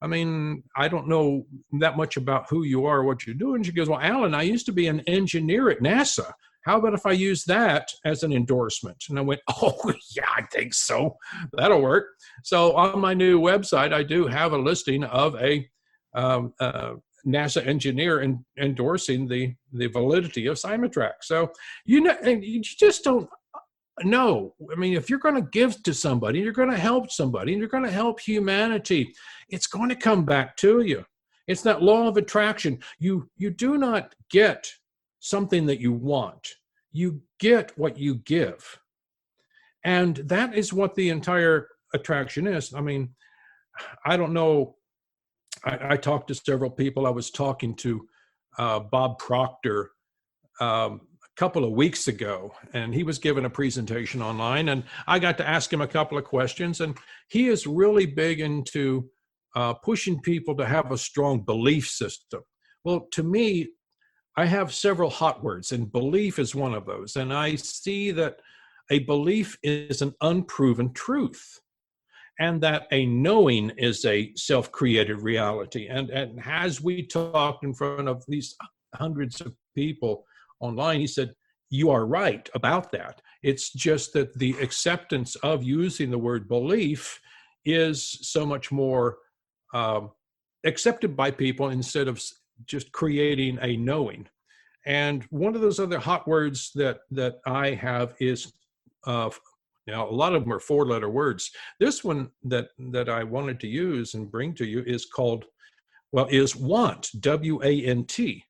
I mean, I don't know that much about who you are or what you're doing. She goes, well, Alan, I used to be an engineer at NASA. How about if I use that as an endorsement? And I went, oh, yeah, I think so. That'll work. So on my new website, I do have a listing of a NASA engineer endorsing the validity of Cymatrax. So, and you just don't know. I mean, if you're going to give to somebody, you're going to help somebody, and you're going to help humanity, it's going to come back to you. It's that law of attraction. You do not get something that you want. You get what you give. And that is what the entire attraction is. I mean, I don't know. I talked to several people. I was talking to Bob Proctor a couple of weeks ago, and he was giving a presentation online, and I got to ask him a couple of questions. And he is really big into pushing people to have a strong belief system. Well, to me, I have several hot words, and belief is one of those. And I see that a belief is an unproven truth, and that a knowing is a self-created reality. And as we talked in front of these hundreds of people online, he said, you are right about that. It's just that the acceptance of using the word belief is so much more accepted by people instead of just creating a knowing. And one of those other hot words that I have is, now a lot of them are 4-letter words. This one that I wanted to use and bring to you is is want, W-A-N-T.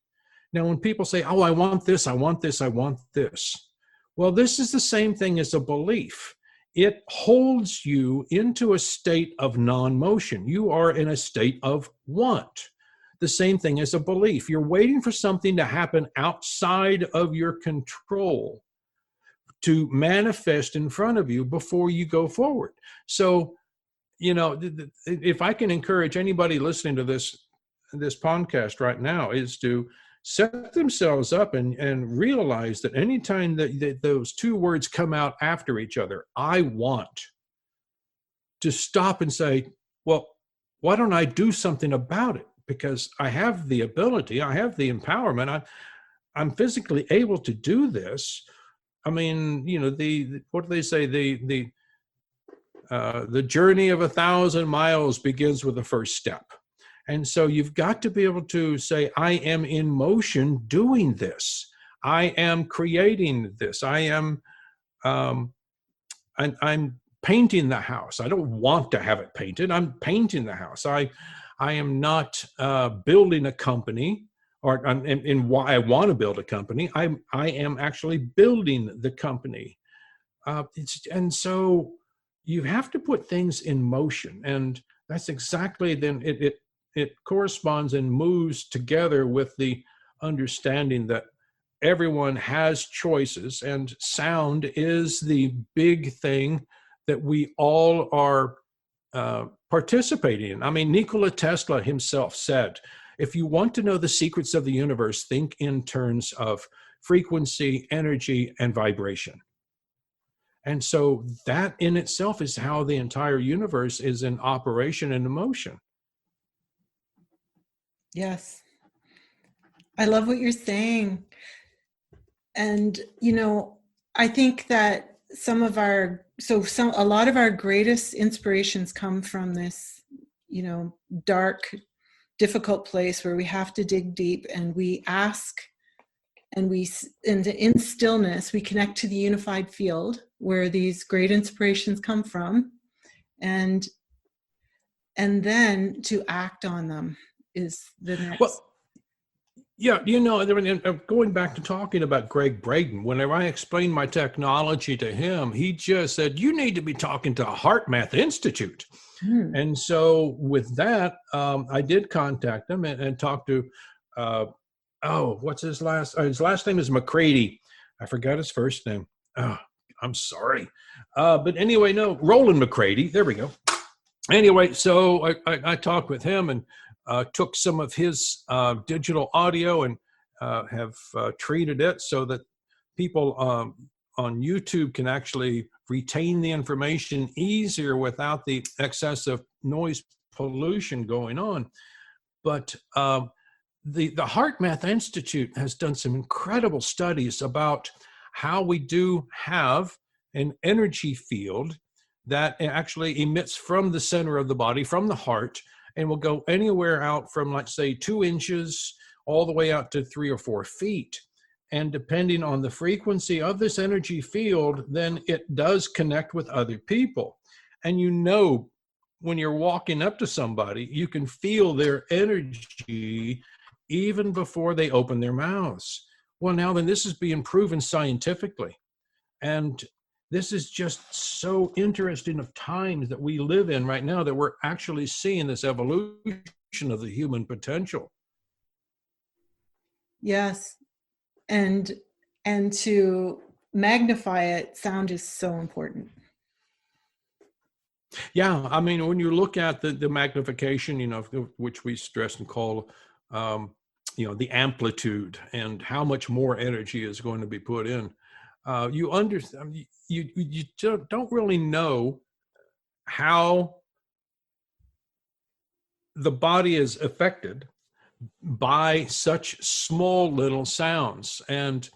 Now, when people say, oh, I want this, I want this, I want this. Well, this is the same thing as a belief. It holds you into a state of non-motion. You are in a state of want. the same thing as a belief. You're waiting for something to happen outside of your control to manifest in front of you before you go forward. So, if I can encourage anybody listening to this podcast right now, is to set themselves up and realize that anytime that those two words come out after each other, I want, to stop and say, well, why don't I do something about it? Because I have the ability, I have the empowerment, I'm physically able to do this. I mean, what do they say? The journey of 1,000 miles begins with the first step. And so you've got to be able to say, I am in motion doing this. I am creating this. I'm painting the house. I don't want to have it painted. I'm painting the house. I am not building a company, or in why I want to build a company. I am actually building the company. And so you have to put things in motion, and that's exactly then it corresponds and moves together with the understanding that everyone has choices, and sound is the big thing that we all are participating in. I mean, Nikola Tesla himself said, if you want to know the secrets of the universe, think in terms of frequency, energy, and vibration. And so that in itself is how the entire universe is in operation and in motion. Yes. I love what you're saying. And, I think that a lot of our greatest inspirations come from this, dark, difficult place where we have to dig deep, and we ask, and in stillness, we connect to the unified field where these great inspirations come from, and then to act on them is the next. Well, yeah, going back to talking about Greg Braden, whenever I explained my technology to him, he just said, you need to be talking to HeartMath Institute. And so with that, I did contact him and talk to, what's his last name is McCready. I forgot his first name. Oh, I'm sorry. But anyway, no, Roland McCready. There we go. Anyway, so I talked with him and took some of his digital audio and have treated it so that people on YouTube can actually retain the information easier without the excessive noise pollution going on. But the HeartMath Institute has done some incredible studies about how we do have an energy field that actually emits from the center of the body, from the heart, and will go anywhere out from, let's say, 2 inches all the way out to 3 or 4 feet. And depending on the frequency of this energy field, then it does connect with other people. And when you're walking up to somebody, you can feel their energy even before they open their mouths. Well, now then, this is being proven scientifically. And this is just so interesting of times that we live in right now, that we're actually seeing this evolution of the human potential. Yes. And to magnify it, sound is so important. Yeah, I mean, when you look at the magnification, which we stress and call, the amplitude and how much more energy is going to be put in, you understand. You don't really know how the body is affected by such small little sounds. And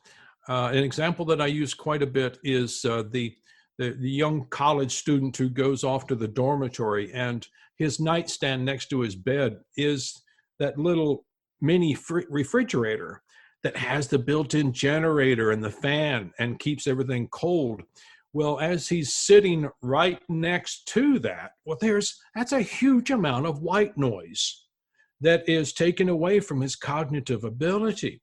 an example that I use quite a bit is the young college student who goes off to the dormitory, and his nightstand next to his bed is that little mini refrigerator that has the built-in generator and the fan and keeps everything cold. Well, as he's sitting right next to that, that's a huge amount of white noise that is taken away from his cognitive ability.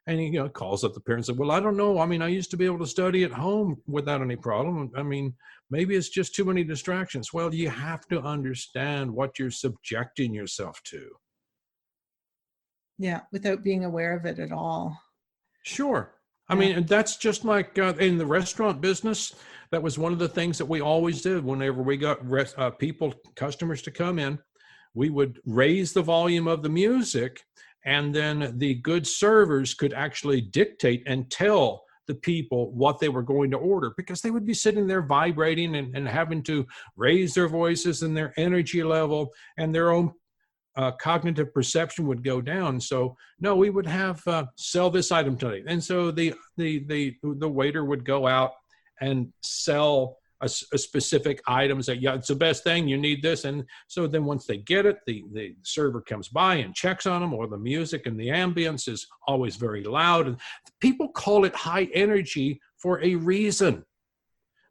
And he calls up the parents and said, well, I don't know. I mean, I used to be able to study at home without any problem. I mean, maybe it's just too many distractions. Well, you have to understand what you're subjecting yourself to. Yeah, without being aware of it at all. Sure. I Yeah. mean, that's just like in the restaurant business. That was one of the things that we always did whenever we got customers to come in. We would raise the volume of the music, and then the good servers could actually dictate and tell the people what they were going to order, because they would be sitting there vibrating and having to raise their voices and their energy level, and their own cognitive perception would go down. So no, we would have sell this item today, and so the waiter would go out and sell a specific item and say, yeah, it's the best thing, you need this. And so then once they get it, the server comes by and checks on them, or the music and the ambience is always very loud, and people call it high energy for a reason,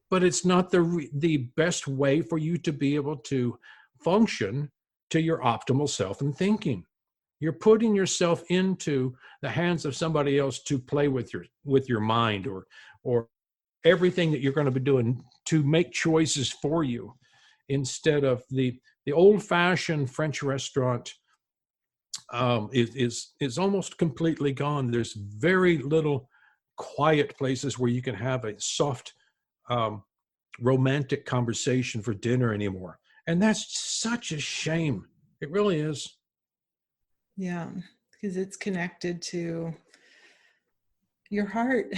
but it's not the best way for you to be able to function to your optimal self and thinking. You're putting yourself into the hands of somebody else to play with your mind, or everything that you're going to be doing to make choices for you, instead of the old-fashioned French restaurant is almost completely gone. There's very little quiet places where you can have a soft romantic conversation for dinner anymore. And that's such a shame. It really is. Yeah, because it's connected to your heart.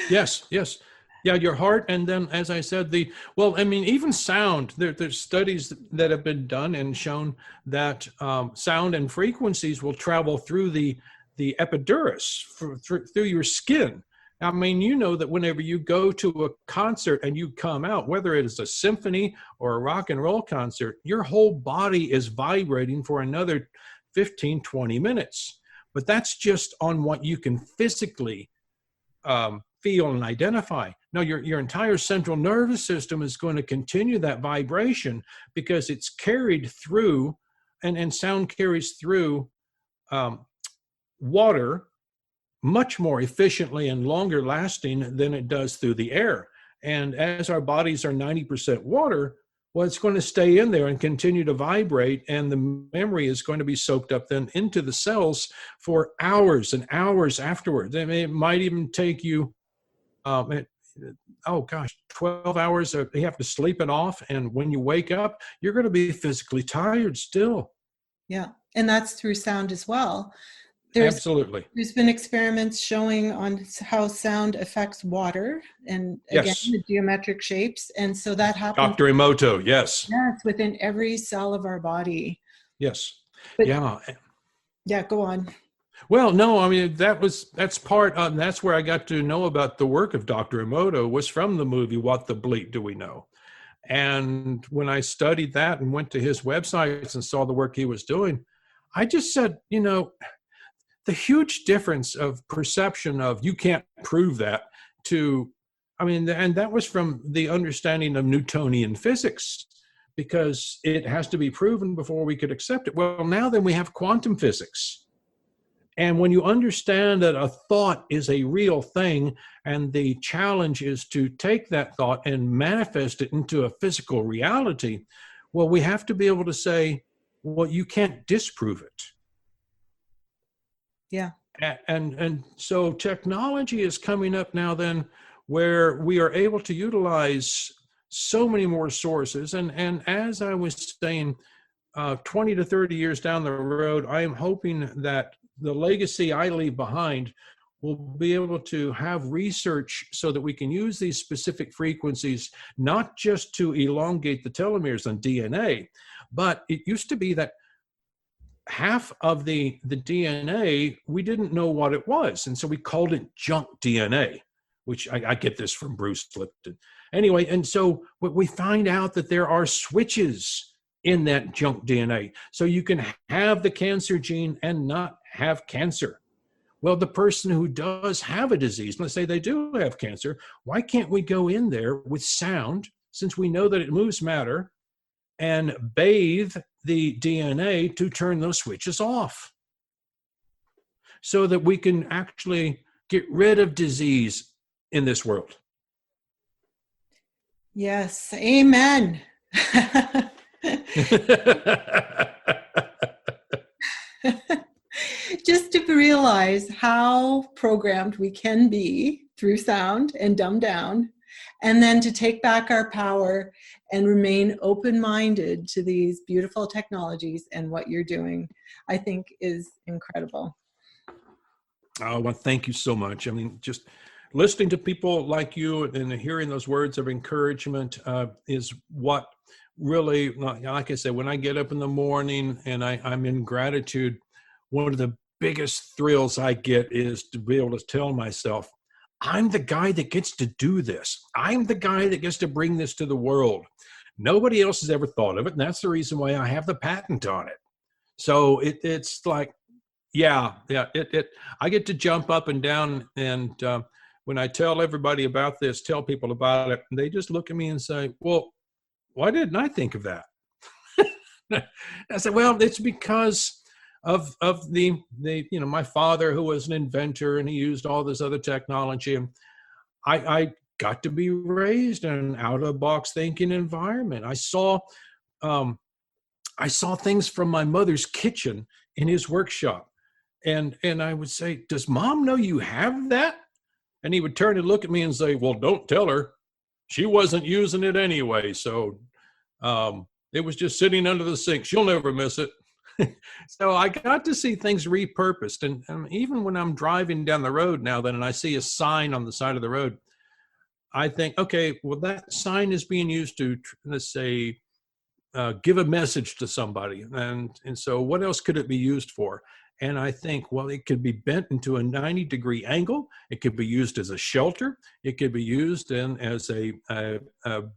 Yes, yes. Yeah, your heart. And then, as I said, even sound, there's studies that have been done and shown that sound and frequencies will travel through the epidermis, through your skin. I mean, you know that whenever you go to a concert and you come out, whether it is a symphony or a rock and roll concert, your whole body is vibrating for another 15, 20 minutes. But that's just on what you can physically feel and identify. Now, your entire central nervous system is going to continue that vibration, because it's carried through, and sound carries through water much more efficiently and longer lasting than it does through the air. And as our bodies are 90% water, well, it's going to stay in there and continue to vibrate, and the memory is going to be soaked up then into the cells for hours and hours afterwards. I mean, it might even take you, 12 hours. You have to sleep it off, and when you wake up, you're going to be physically tired still. Yeah, and that's through sound as well. Absolutely. There's been experiments showing on how sound affects water, and again, Yes. the geometric shapes. And so that happens. Dr. Emoto, yes. Yes, within every cell of our body. Yes. But, yeah. Yeah, go on. Well, no, I mean, that's that's where I got to know about the work of Dr. Emoto, was from the movie What the Bleep Do We Know? And when I studied that and went to his websites and saw the work he was doing, I just said, the huge difference of perception of you can't prove that and that was from the understanding of Newtonian physics, because it has to be proven before we could accept it. Well, now then we have quantum physics. And when you understand that a thought is a real thing, and the challenge is to take that thought and manifest it into a physical reality, well, we have to be able to say, well, you can't disprove it. Yeah. And so technology is coming up now then, where we are able to utilize so many more sources. And as I was saying, 20 to 30 years down the road, I am hoping that the legacy I leave behind will be able to have research so that we can use these specific frequencies, not just to elongate the telomeres on DNA, but it used to be that half of the DNA, we didn't know what it was. And so we called it junk DNA, which I get this from Bruce Lipton. Anyway, and so we find out that there are switches in that junk DNA. So you can have the cancer gene and not have cancer. Well, the person who does have a disease, let's say they do have cancer, why can't we go in there with sound, since we know that it moves matter, and bathe the DNA to turn those switches off, so that we can actually get rid of disease in this world? Yes, amen. just to realize how programmed we can be through sound and dumb down, and then to take back our power and remain open-minded to these beautiful technologies and what you're doing, I think is incredible. Oh, well, thank you so much. I mean, just listening to people like you and hearing those words of encouragement is what really, like I said, when I get up in the morning and I'm in gratitude, one of the biggest thrills I get is to be able to tell myself, I'm the guy that gets to do this. I'm the guy that gets to bring this to the world. Nobody else has ever thought of it, and that's the reason why I have the patent on it. So it's like, yeah. I get to jump up and down, and when I tell everybody about this, tell people about it, they just look at me and say, "Well, why didn't I think of that?" I said, "Well, it's because of the my father, who was an inventor, and he used all this other technology, and I got to be raised in an out of the box thinking environment. Um, I saw things from my mother's kitchen in his workshop. And I would say, does mom know you have that? And he would turn and look at me and say, well, don't tell her. She wasn't using it anyway. So it was just sitting under the sink. She'll never miss it. So I got to see things repurposed. And even when I'm driving down the road now then, and I see a sign on the side of the road, I think, okay, well, that sign is being used to, let's say, give a message to somebody. And so what else could it be used for? And I think, well, it could be bent into a 90-degree angle. It could be used as a shelter. It could be used as a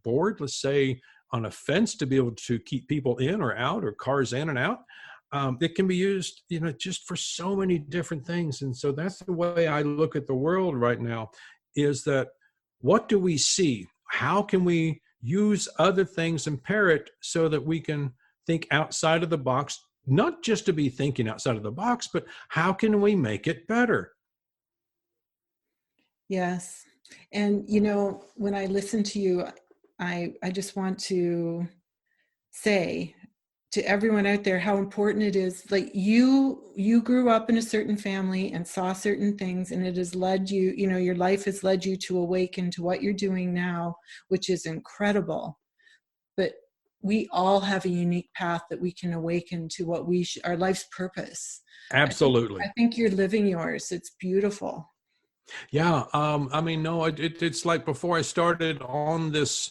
board, let's say, on a fence to be able to keep people in or out, or cars in and out. It can be used, just for so many different things. And so that's the way I look at the world right now, is that what do we see? How can we use other things and pair it so that we can think outside of the box, not just to be thinking outside of the box, but how can we make it better? Yes. And, when I listen to you, I just want to say to everyone out there how important it is. Like you grew up in a certain family and saw certain things, and it has led you, your life has led you to awaken to what you're doing now, which is incredible. But we all have a unique path that we can awaken to what our life's purpose. Absolutely. I think you're living yours. It's beautiful. Yeah. I mean, no, it's like before I started on this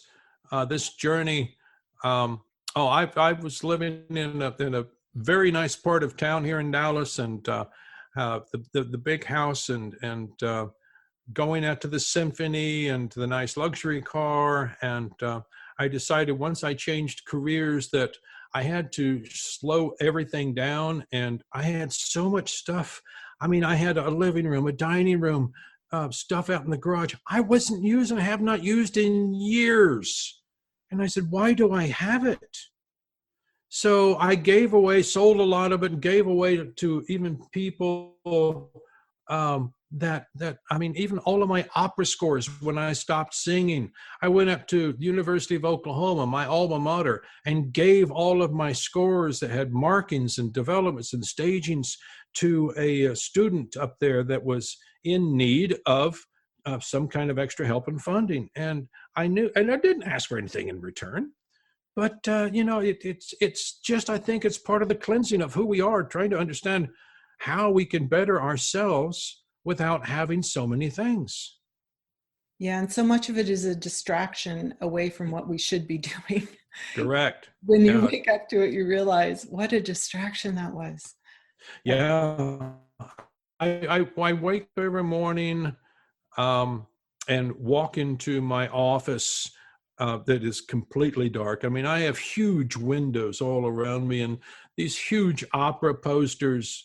journey. I was living in a very nice part of town here in Dallas, and the big house, and going out to the symphony and to the nice luxury car. And I decided once I changed careers that I had to slow everything down. And I had so much stuff. I mean, I had a living room, a dining room, stuff out in the garage I wasn't using, have not used in years. And I said, why do I have it? So I sold a lot of it, and gave away to even people that I mean, even all of my opera scores. When I stopped singing, I went up to the University of Oklahoma, my alma mater, and gave all of my scores that had markings and developments and stagings to a student up there that was in need of some kind of extra help and funding. And I didn't ask for anything in return. But it's just, I think it's part of the cleansing of who we are, trying to understand how we can better ourselves without having so many things. Yeah, and so much of it is a distraction away from what we should be doing. Correct. When you wake up to it, you realize what a distraction that was. Yeah. I wake up every morning and walk into my office that is completely dark. I mean, I have huge windows all around me, and these huge opera posters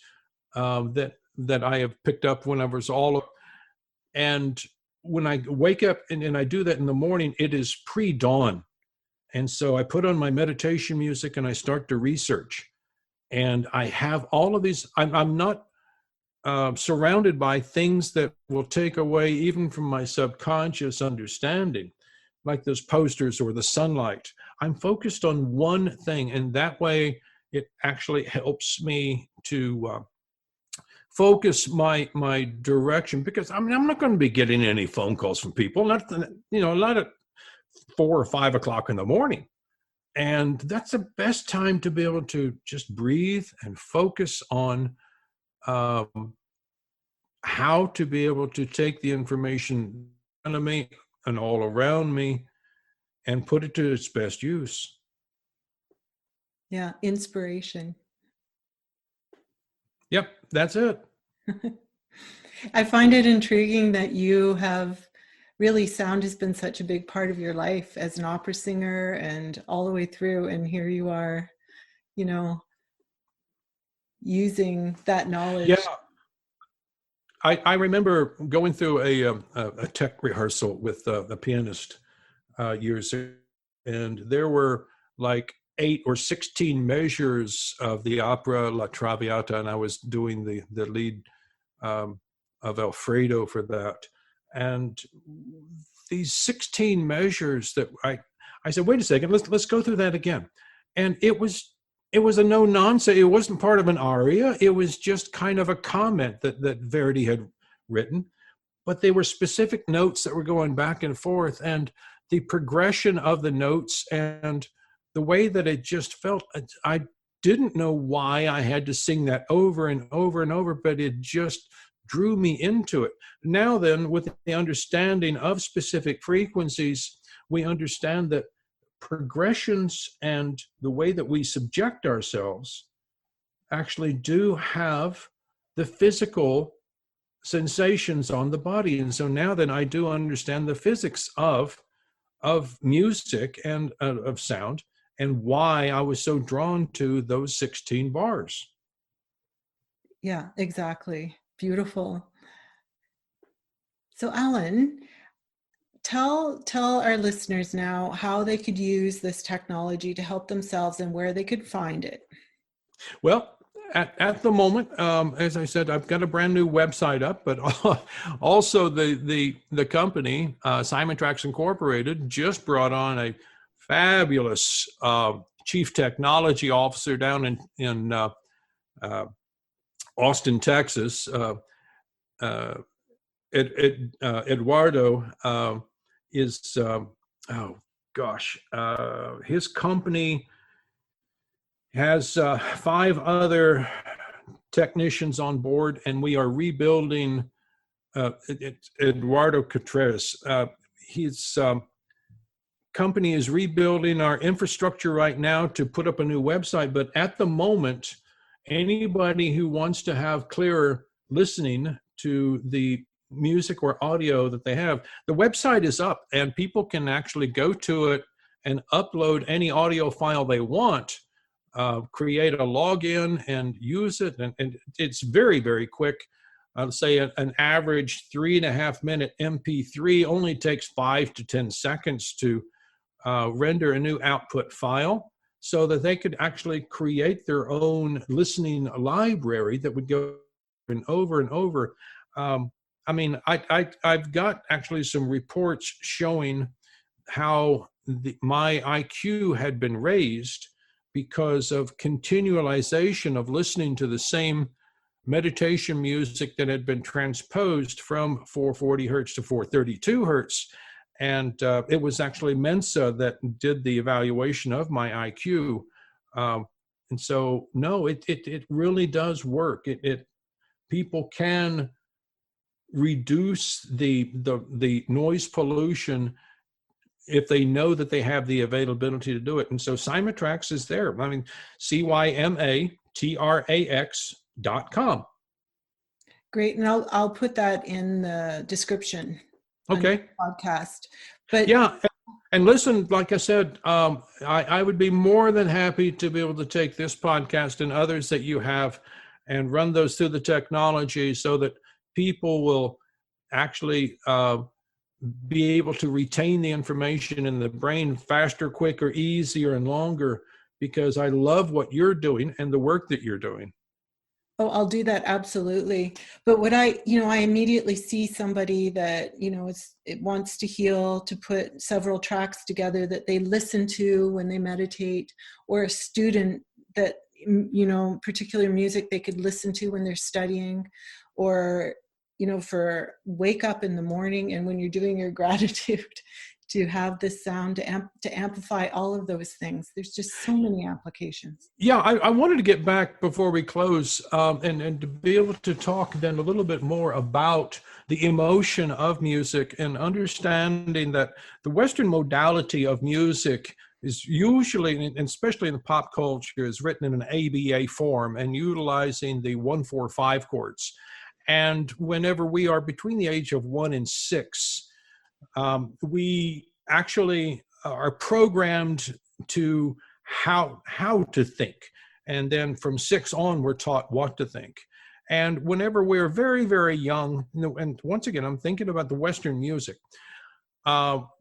that I have picked up when I was and when I wake up and I do that in the morning, it is pre-dawn. And so I put on my meditation music and I start to research. And I have all of these, I'm not surrounded by things that will take away even from my subconscious understanding, like those posters or the sunlight. I'm focused on one thing, and that way it actually helps me to focus my direction, because I mean, I'm not going to be getting any phone calls from people, not at 4 or 5 o'clock in the morning. And that's the best time to be able to just breathe and focus on how to be able to take the information in front of me and all around me and put it to its best use. Yeah, inspiration. Yep, that's it. I find it intriguing that you have really, sound has been such a big part of your life as an opera singer and all the way through. And here you are, using that knowledge. Yeah, I remember going through a tech rehearsal with a pianist years ago, and there were like 8 or 16 measures of the opera La Traviata, and I was doing the lead of Alfredo for that. And these 16 measures that I said, wait a second, let's go through that again. And it was a no nonsense. It wasn't part of an aria. It was just kind of a comment that Verdi had written, but they were specific notes that were going back and forth, and the progression of the notes and the way that it just felt. I didn't know why I had to sing that over and over and over, but it just drew me into it. Now then, with the understanding of specific frequencies, we understand that progressions and the way that we subject ourselves actually do have the physical sensations on the body. And so now then I do understand the physics of music and of sound, and why I was so drawn to those 16 bars. Yeah, exactly. Beautiful. So Alan, tell our listeners now how they could use this technology to help themselves and where they could find it. Well, at the moment, as I said, I've got a brand new website up, but also the company, Cymatrax Incorporated, just brought on a fabulous chief technology officer down in Austin, Texas. Eduardo is, oh gosh, his company has 5 other technicians on board, and we are rebuilding. Eduardo Contreras, his company is rebuilding our infrastructure right now to put up a new website. But at the moment, anybody who wants to have clearer listening to the music or audio that they have, the website is up, and people can actually go to it and upload any audio file they want, create a login and use it. And it's very, very quick. I'll say an average 3.5 minute MP3 only takes 5 to 10 seconds to render a new output file, so that they could actually create their own listening library that would go over and over. I mean, I've got actually some reports showing how my IQ had been raised because of continualization of listening to the same meditation music that had been transposed from 440 hertz to 432 hertz. And it was actually Mensa that did the evaluation of my IQ. And so, no, it really does work. People can reduce the noise pollution if they know that they have the availability to do it. And so Cymatrax is there. I mean, Cymatrax.com. Great. And I'll put that in the description. Okay. Podcast. But yeah. And listen, like I said, I would be more than happy to be able to take this podcast and others that you have and run those through the technology so that people will actually be able to retain the information in the brain faster, quicker, easier, and longer, because I love what you're doing and the work that you're doing. Oh, I'll do that. Absolutely. But what I immediately see somebody that, it wants to heal, to put several tracks together that they listen to when they meditate, or a student that particular music they could listen to when they're studying, or, for wake up in the morning and when you're doing your gratitude, to have this sound to amplify all of those things. There's just so many applications. Yeah, I wanted to get back before we close, and to be able to talk then a little bit more about the emotion of music, and understanding that the Western modality of music is usually, and especially in the pop culture, is written in an ABA form and utilizing the 1-4-5 chords. And whenever we are between the age of 1 and 6, we actually are programmed to how to think, and then from 6 on we're taught what to think. And whenever we're very, very young, and once again I'm thinking about the Western music,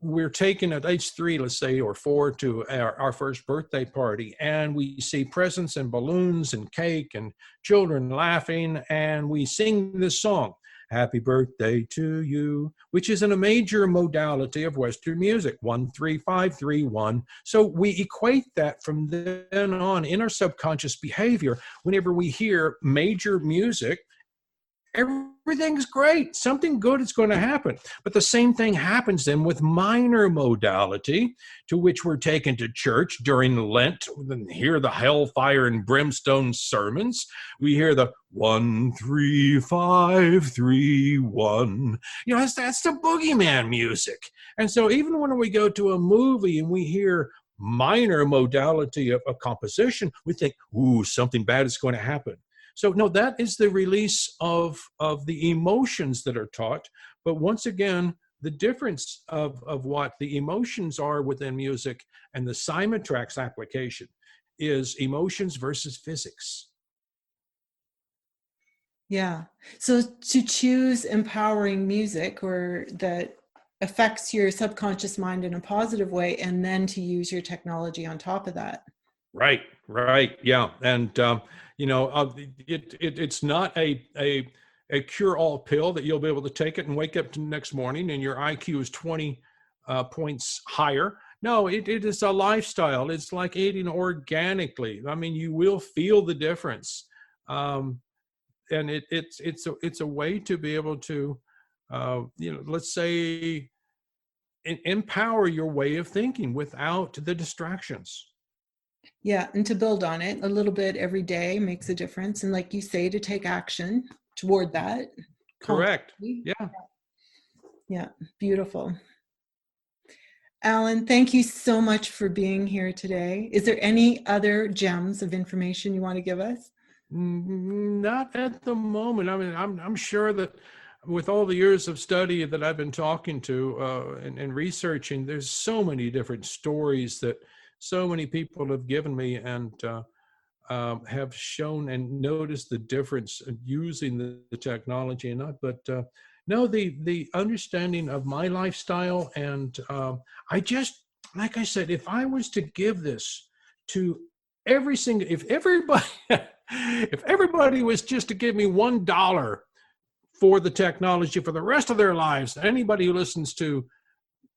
we're taken at age 3, let's say, or 4, to our first birthday party, and we see presents and balloons and cake and children laughing, and we sing this song, "Happy Birthday to You," which is in a major modality of Western music, 1-3-5-3-1. So we equate that from then on in our subconscious behavior. Whenever we hear major music, everything's great. Something good is going to happen. But the same thing happens then with minor modality, to which we're taken to church during Lent and hear the hellfire and brimstone sermons. We hear the 1-3-5-3-1. That's the boogeyman music. And so even when we go to a movie and we hear minor modality of a composition, we think, ooh, something bad is going to happen. So no, that is the release of the emotions that are taught. But once again, the difference of what the emotions are within music and the Cymatrax application is emotions versus physics. Yeah. So to choose empowering music, or that affects your subconscious mind in a positive way, and then to use your technology on top of that. Right. Yeah. And, it's not a cure-all pill that you'll be able to take it and wake up to the next morning and your IQ is 20 points higher. No, it is a lifestyle. It's like eating organically. I mean, you will feel the difference. And it's a way to be able to, let's say, empower your way of thinking without the distractions. Yeah, and to build on it a little bit every day makes a difference. And like you say, to take action toward that. Correct. Constantly. Yeah. Yeah, beautiful. Alan, thank you so much for being here today. Is there any other gems of information you want to give us? Not at the moment. I mean, I'm sure that with all the years of study that I've been talking to and researching, there's so many different stories that so many people have given me, and have shown and noticed the difference in using the technology and not. But no, the understanding of my lifestyle, and I just, like I said, if I was to give this to every single, if everybody, if everybody was just to give me $1 for the technology for the rest of their lives, anybody who listens to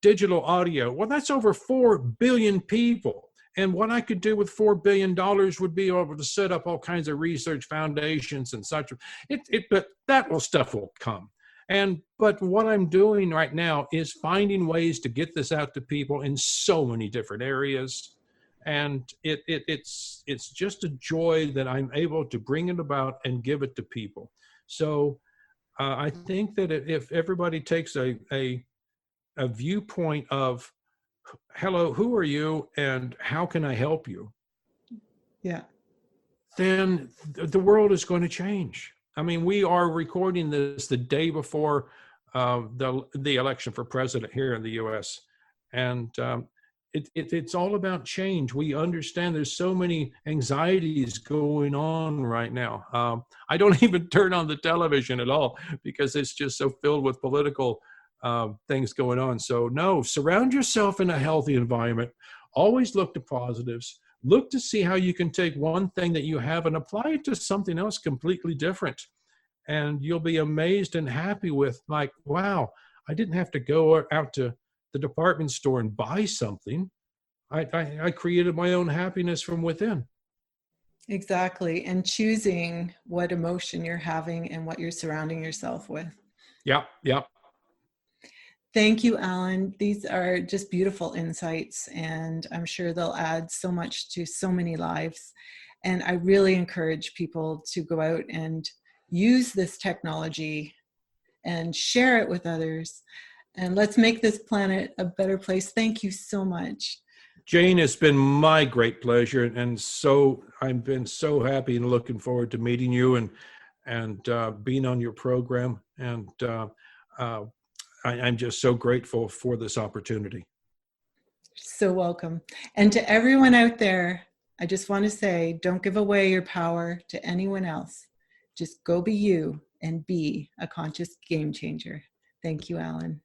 digital audio, well, that's over 4 billion people. And what I could do with $4 billion would be able to set up all kinds of research foundations and such. But that stuff will come. But what I'm doing right now is finding ways to get this out to people in so many different areas. And it's just a joy that I'm able to bring it about and give it to people. So I think that if everybody takes a viewpoint of, hello, who are you and how can I help you? Yeah. Then the world is going to change. I mean, we are recording this the day before the election for president here in the U.S. And it's all about change. We understand there's so many anxieties going on right now. I don't even turn on the television at all because it's just so filled with political things going on. So no, surround yourself in a healthy environment. Always look to positives. Look to see how you can take one thing that you have and apply it to something else completely different. And you'll be amazed and happy with, like, wow, I didn't have to go out to the department store and buy something. I created my own happiness from within. Exactly. And choosing what emotion you're having and what you're surrounding yourself with. Yeah, yeah. Thank you, Alan. These are just beautiful insights, and I'm sure they'll add so much to so many lives. And I really encourage people to go out and use this technology and share it with others. And let's make this planet a better place. Thank you so much. Jayne, it's been my great pleasure, and so I've been so happy and looking forward to meeting you and being on your program. And I'm just so grateful for this opportunity. So welcome. And to everyone out there, I just want to say, don't give away your power to anyone else. Just go be you and be a conscious game changer. Thank you, Alan.